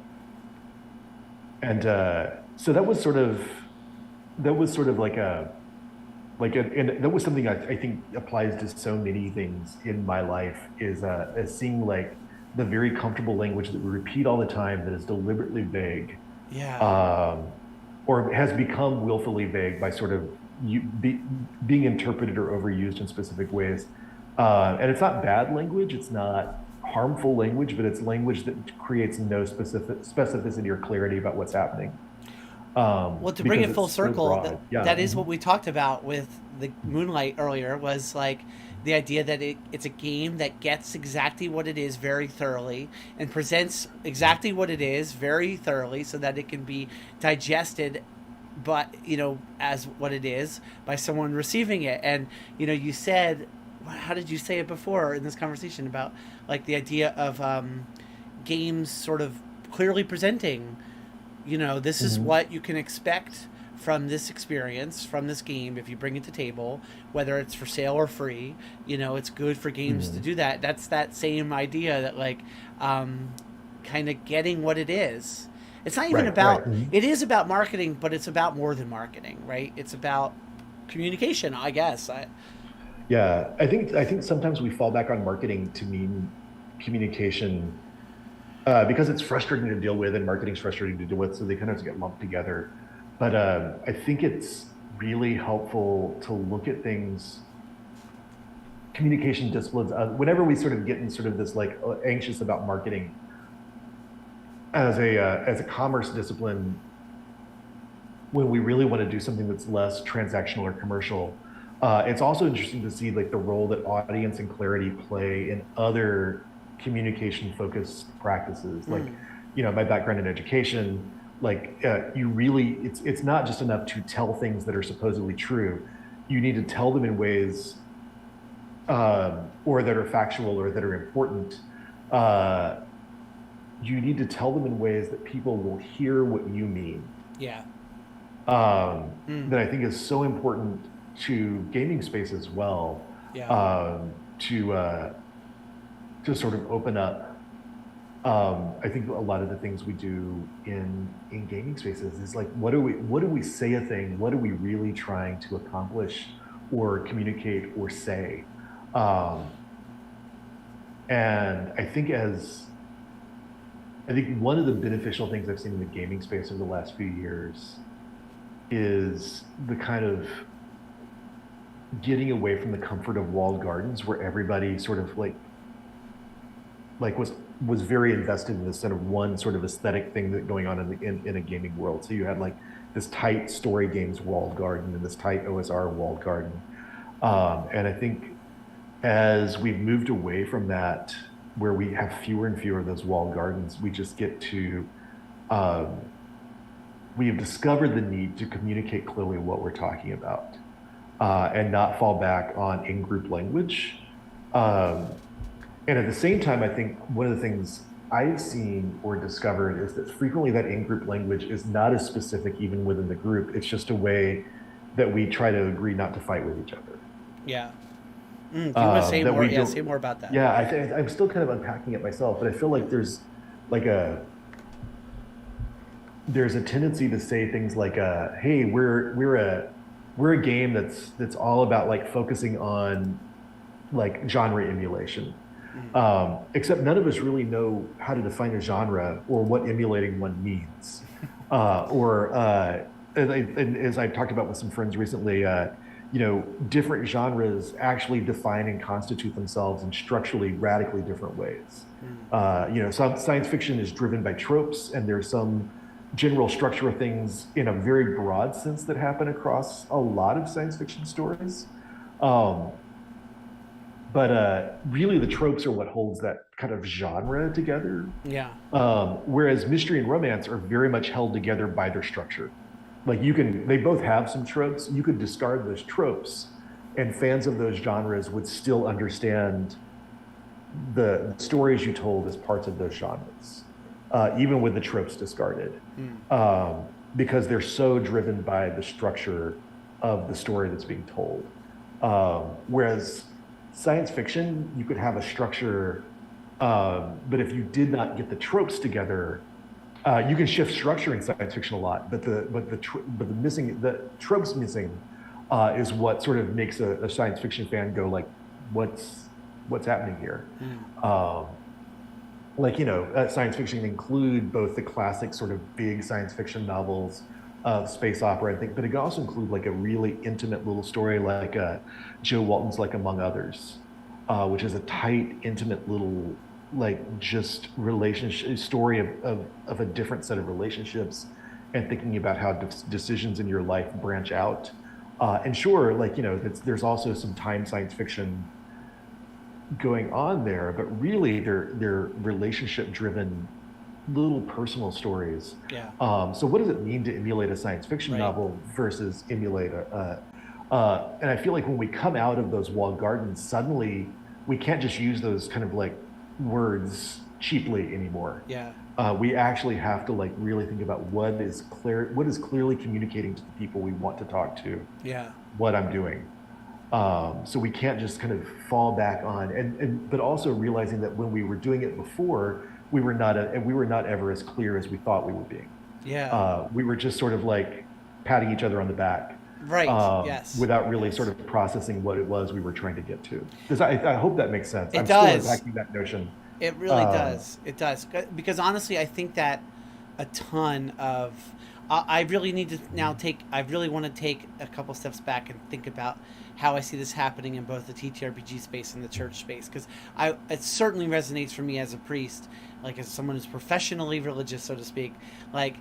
and so that was sort of like and that was something I think applies to so many things in my life is seeing like the very comfortable language that we repeat all the time that is deliberately vague, Yeah. um, or has become willfully vague by sort of being interpreted or overused in specific ways. And it's not bad language, it's not harmful language, but it's language that creates no specificity or clarity about what's happening, Well, to bring because it full it's so circle, broad. Yeah. that is what we talked about with the Moonlight earlier, was like the idea that it's a game that gets exactly what it is very thoroughly and presents exactly what it is very thoroughly so that it can be digested, but as what it is by someone receiving it. And you said, how did you say it before in this conversation about like the idea of games sort of clearly presenting, this is Mhm. what you can expect from this experience, from this game, if you bring it to table, whether it's for sale or free. It's good for games to Mhm. do that. That's that same idea that like kind of getting what it is. It's not even Right, right. about, it is about marketing, but it's about more than marketing, right? It's about communication, I guess. Yeah, I think sometimes we fall back on marketing to mean communication, because it's frustrating to deal with and marketing's frustrating to deal with, so they kind of get lumped together. But I think it's really helpful to look at things, communication disciplines. Whenever we sort of get in sort of this like anxious about marketing as a commerce discipline, when we really want to do something that's less transactional or commercial, it's also interesting to see like the role that audience and clarity play in other communication focused practices. Like, Mm, my background in education, like you really, it's not just enough to tell things that are supposedly true. You need to tell them in ways, or that are factual or that are important. Uh, you need to tell them in ways that people will hear what you mean, yeah. Mm, that I think is so important to gaming space as well, yeah. um, to sort of open up. I think a lot of the things we do in gaming spaces is like, what do we say a thing? What are we really trying to accomplish or communicate or say? Um, and I think one of the beneficial things I've seen in the gaming space over the last few years is the kind of getting away from the comfort of walled gardens where everybody sort of like was very invested in this sort of one sort of aesthetic thing that going on in a gaming world. So you had like this tight story games walled garden and this tight OSR walled garden. And I think as we've moved away from that, where we have fewer and fewer of those walled gardens, we just get to um, we have discovered the need to communicate clearly what we're talking about, and not fall back on in-group language. Um, and at the same time, I think one of the things I've seen or discovered is that frequently that in-group language is not as specific even within the group. It's just a way that we try to agree not to fight with each other. Yeah. Do you want to say that more? we Yeah, don't. say more about that. Yeah, I'm still kind of unpacking it myself, but I feel like like there's a tendency to say things like, "Hey, we're a game that's all about like focusing on like genre emulation." Mm. Except none of us really know how to define a genre or what emulating one means. Or and as I talked about with some friends recently, different genres actually define and constitute themselves in structurally radically different ways. Mm. Some science fiction is driven by tropes, and there's some general structure of things in a very broad sense that happen across a lot of science fiction stories. Um, but really, the tropes are what holds that kind of genre together. Yeah. Whereas mystery and romance are very much held together by their structure. Like they both have some tropes. You could discard those tropes, and fans of those genres would still understand the stories you told as parts of those genres, even with the tropes discarded, Mm. because they're so driven by the structure of the story that's being told. Whereas science fiction, you could have a structure, but if you did not get the tropes together, you can shift structure in science fiction a lot, but the tropes missing is what sort of makes a science fiction fan go like, what's happening here? Mm. Science fiction can include both the classic sort of big science fiction novels of space opera, I think, but it can also include like a really intimate little story like Joe Walton's Like Among Others, which is a tight, intimate little like just relationship story of a different set of relationships and thinking about how decisions in your life branch out. And sure, there's also some time science fiction going on there, but really they're relationship driven little personal stories. Yeah. So what does it mean to emulate a science fiction Right. novel versus emulate and I feel like when we come out of those walled gardens, suddenly we can't just use those kind of like words cheaply anymore. Yeah. We actually have to like really think about what is clearly communicating to the people we want to talk to, Yeah. what I'm doing. So we can't just kind of fall back on, but also realizing that when we were doing it before, we were not ever as clear as we thought we were being. Yeah. We were just sort of like patting each other on the back, Right. Yes. without really Yes. sort of processing what it was we were trying to get to. I hope that makes sense. It I'm still does. unpacking that notion. It really does. It does. Because honestly, I think that a ton of. I really need to now take. I really want to take a couple steps back and think about how I see this happening in both the TTRPG space and the church space. Because it certainly resonates for me as a priest, like as someone who's professionally religious, so to speak. Like,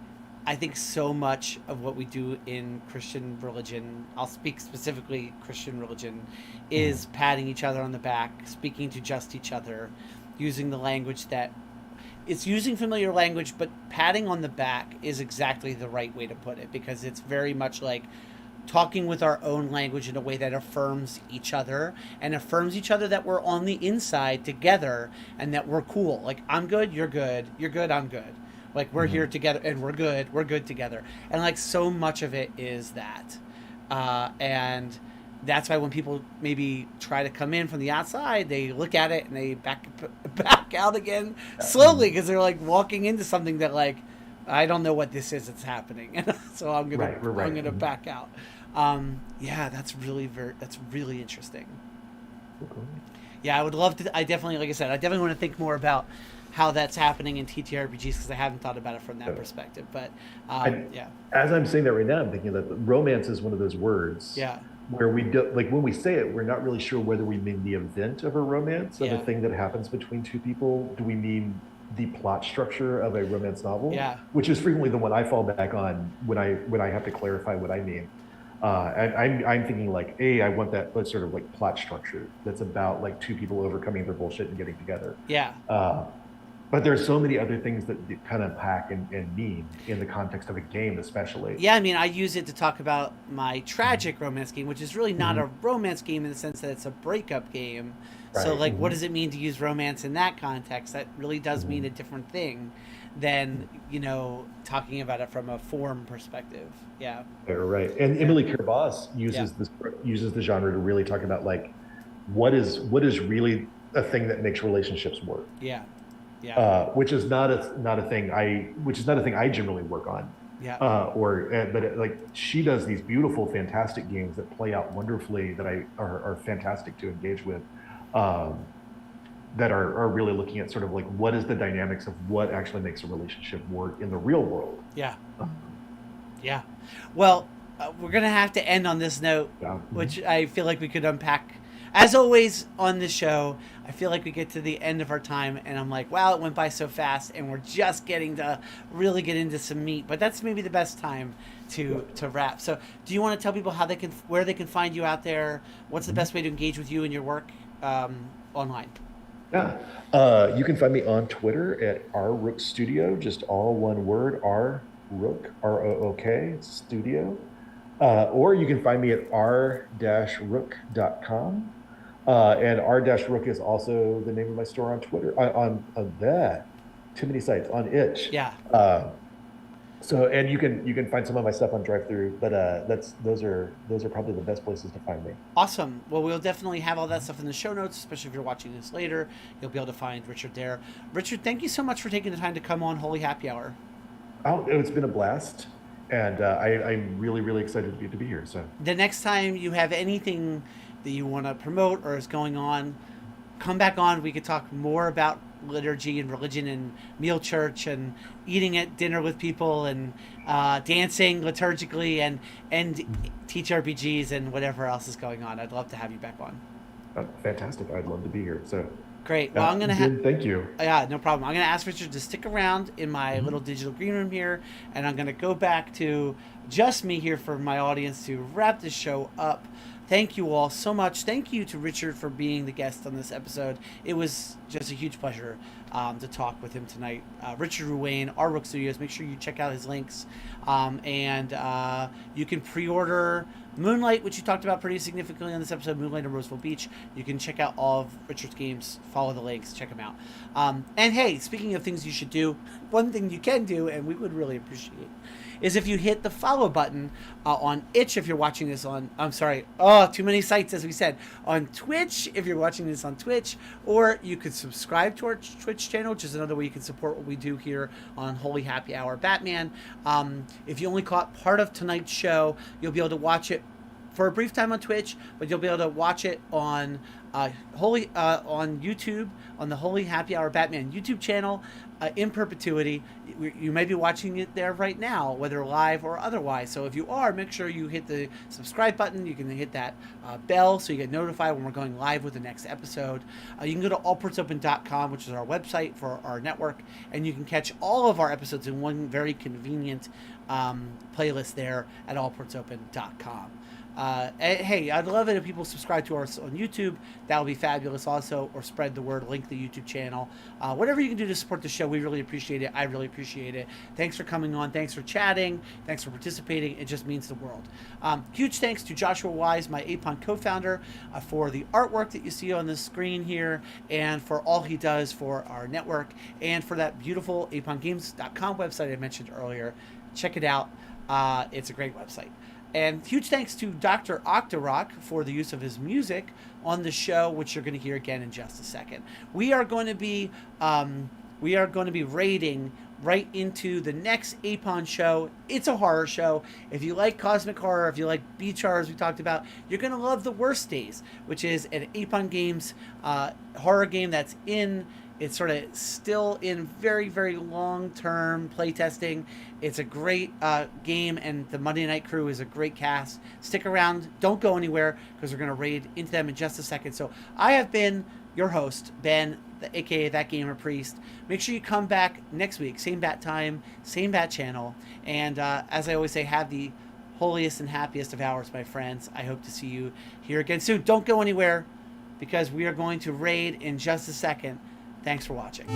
I think so much of what we do in Christian religion, I'll speak specifically Christian religion, is patting each other on the back, speaking to just each other, using the language that it's using familiar language, but patting on the back is exactly the right way to put it, because it's very much like talking with our own language in a way that affirms each other and affirms each other that we're on the inside together and that we're cool. Like, I'm good, you're good, I'm good. Like, we're here together and we're good together. And like, so much of it is that. And that's why when people maybe try to come in from the outside, they look at it and they back out again slowly, because they're like walking into something that, like, I don't know what this is that's happening, and so I'm gonna back out. Yeah, that's really interesting. Okay. Yeah, I would love to. I definitely, like I said, I definitely want to think more about how that's happening in TTRPGs, because I haven't thought about it from that perspective. But yeah, As I'm saying that right now, I'm thinking that romance is one of those words. Yeah. Where we do, like, when we say it, we're not really sure whether we mean the event of a romance, of Yeah. a thing that happens between two people. Do we mean the plot structure of a romance novel? Yeah. Which is frequently the one I fall back on when I have to clarify what I mean. And I'm thinking like, I want that sort of like plot structure that's about like two people overcoming their bullshit and getting together. Yeah. But there's so many other things that kind of pack and mean in the context of a game, especially. Yeah, I mean, I use it to talk about my tragic romance game, which is really not a romance game in the sense that it's a breakup game. So, Right. like, what does it mean to use romance in that context? That really does mean a different thing than, talking about it from a form perspective. Yeah. You're right. And Yeah. Emily Kerboss Yeah. uses the genre to really talk about like what is really a thing that makes relationships work. Yeah. Yeah. Which is not a thing I generally work on. Yeah. Like she does these beautiful, fantastic games that play out wonderfully that are fantastic to engage with. Um, that are really looking at sort of like what is the dynamics of what actually makes a relationship work in the real world. Yeah. Yeah. Well, we're going to have to end on this note, Yeah. which I feel like we could unpack. As always on this show, I feel like we get to the end of our time, and I'm like, wow, it went by so fast, and we're just getting to really get into some meat. But that's maybe the best time to wrap. So, do you want to tell people where they can find you out there? What's the best way to engage with you and your work online? Yeah. You can find me on Twitter at Rook Studio, just all one word, Rook, ROOK, Studio. Or you can find me at r-rook.com. And r-rook is also the name of my store on Twitter, on that. Too many sites, on itch. Yeah. And you can find some of my stuff on drive-through, but those are probably the best places to find me. Awesome. Well, we'll definitely have all that stuff in the show notes, especially if you're watching this later. You'll be able to find Richard there. Richard, thank you so much for taking the time to come on Holy Happy Hour. Oh, it's been a blast, and I'm really, really excited to be here. So the next time you have anything that you want to promote or is going on, come back on. We could talk more about liturgy and religion and meal church and eating at dinner with people and dancing liturgically and ttrpgs and whatever else is going on. I'd love to have you back on. Fantastic. I'd love to be here. So great. Well, I'm gonna thank you. Yeah, no problem. I'm gonna ask Richard to stick around in my little digital green room here, and I'm gonna go back to just me here for my audience to wrap this show up. Thank you all so much. Thank you to Richard for being the guest on this episode. It was just a huge pleasure to talk with him tonight. Richard Ruane, R Rook Studios. Make sure you check out his links. And you can pre-order Moonlight, which you talked about pretty significantly on this episode, Moonlight and Roseville Beach. You can check out all of Richard's games. Follow the links. Check them out. And hey, speaking of things you should do, one thing you can do, and we would really appreciate, is if you hit the follow button on itch if you're watching this on, too many sites as we said, on Twitch if you're watching this on Twitch, or you could subscribe to our Twitch channel, which is another way you can support what we do here on Holy Happy Hour Batman. If you only caught part of tonight's show, you'll be able to watch it for a brief time on Twitch, but you'll be able to watch it on on YouTube, on the Holy Happy Hour Batman YouTube channel in perpetuity. You may be watching it there right now, whether live or otherwise. So if you are, make sure you hit the subscribe button. You can hit that bell so you get notified when we're going live with the next episode. You can go to allportsopen.com, which is our website for our network, and you can catch all of our episodes in one very convenient playlist there at allportsopen.com. Hey, I'd love it if people subscribe to us on YouTube. That would be fabulous also, or spread the word, link the YouTube channel. Whatever you can do to support the show, we really appreciate it. I really appreciate it. Thanks for coming on. Thanks for chatting. Thanks for participating. It just means the world. Huge thanks to Joshua Wise, my APON co-founder, for the artwork that you see on the screen here, and for all he does for our network, and for that beautiful apongames.com website I mentioned earlier. Check it out. It's a great website. And huge thanks to Doctor Octoroc for the use of his music on the show, which you're going to hear again in just a second. We are going to be raiding right into the next APON show. It's a horror show. If you like cosmic horror, if you like beach horror, as we talked about, you're going to love The Worst Days, which is an APON Games horror game that's in. It's sort of still in very, very long-term playtesting. It's a great game, and the Monday Night Crew is a great cast. Stick around. Don't go anywhere, because we're going to raid into them in just a second. So I have been your host, Ben, a.k.a. That Gamer Priest. Make sure you come back next week. Same bat time, same bat channel. And as I always say, have the holiest and happiest of hours, my friends. I hope to see you here again soon. Don't go anywhere, because we are going to raid in just a second. Thanks for watching.